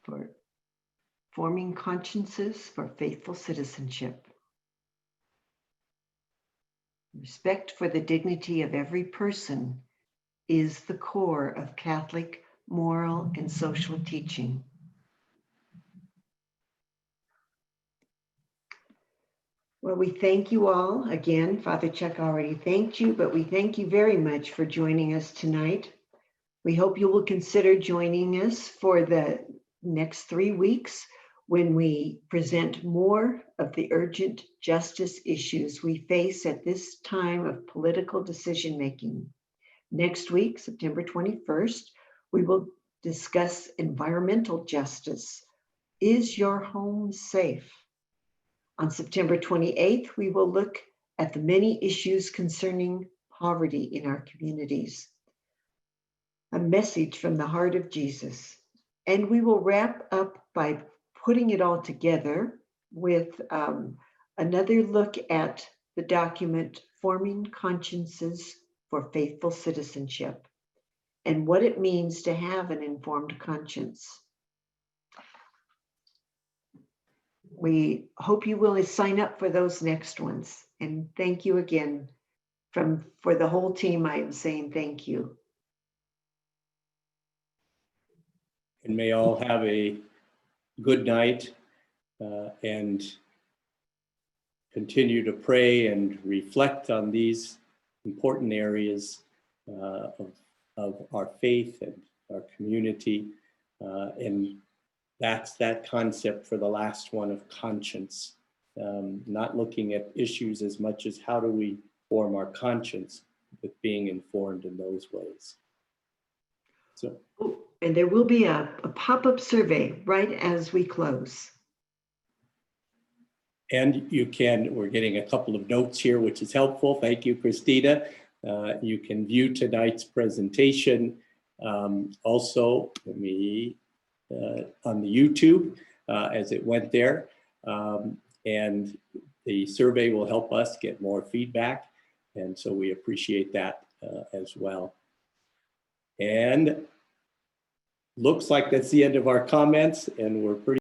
for forming consciences for faithful citizenship. Respect for the dignity of every person is the core of Catholic moral and social teaching. Well, we thank you all. Again, Father Chuck already thanked you, but we thank you very much for joining us tonight. We hope you will consider joining us for the next 3 weeks when we present more of the urgent justice issues we face at this time of political decision-making. Next week, September 21st, we will discuss environmental justice. Is your home safe? On September 28th, we will look at the many issues concerning poverty in our communities. A message from the heart of Jesus. And we will wrap up by putting it all together with another look at the document, Forming Consciences for Faithful Citizenship, and what it means to have an informed conscience. We hope you will sign up for those next ones. And thank you again. For the whole team, I am saying thank you. And may all have a good night and continue to pray and reflect on these important areas of our faith and our community. And that's that concept for the last one of conscience, not looking at issues as much as how do we form our conscience with being informed in those ways. So. And there will be a pop-up survey right as we close. And we're getting a couple of notes here, which is helpful. Thank you, Christina. You can view tonight's presentation also on the YouTube as it went there. And the survey will help us get more feedback. And so we appreciate that as well. And looks like that's the end of our comments, and we're pretty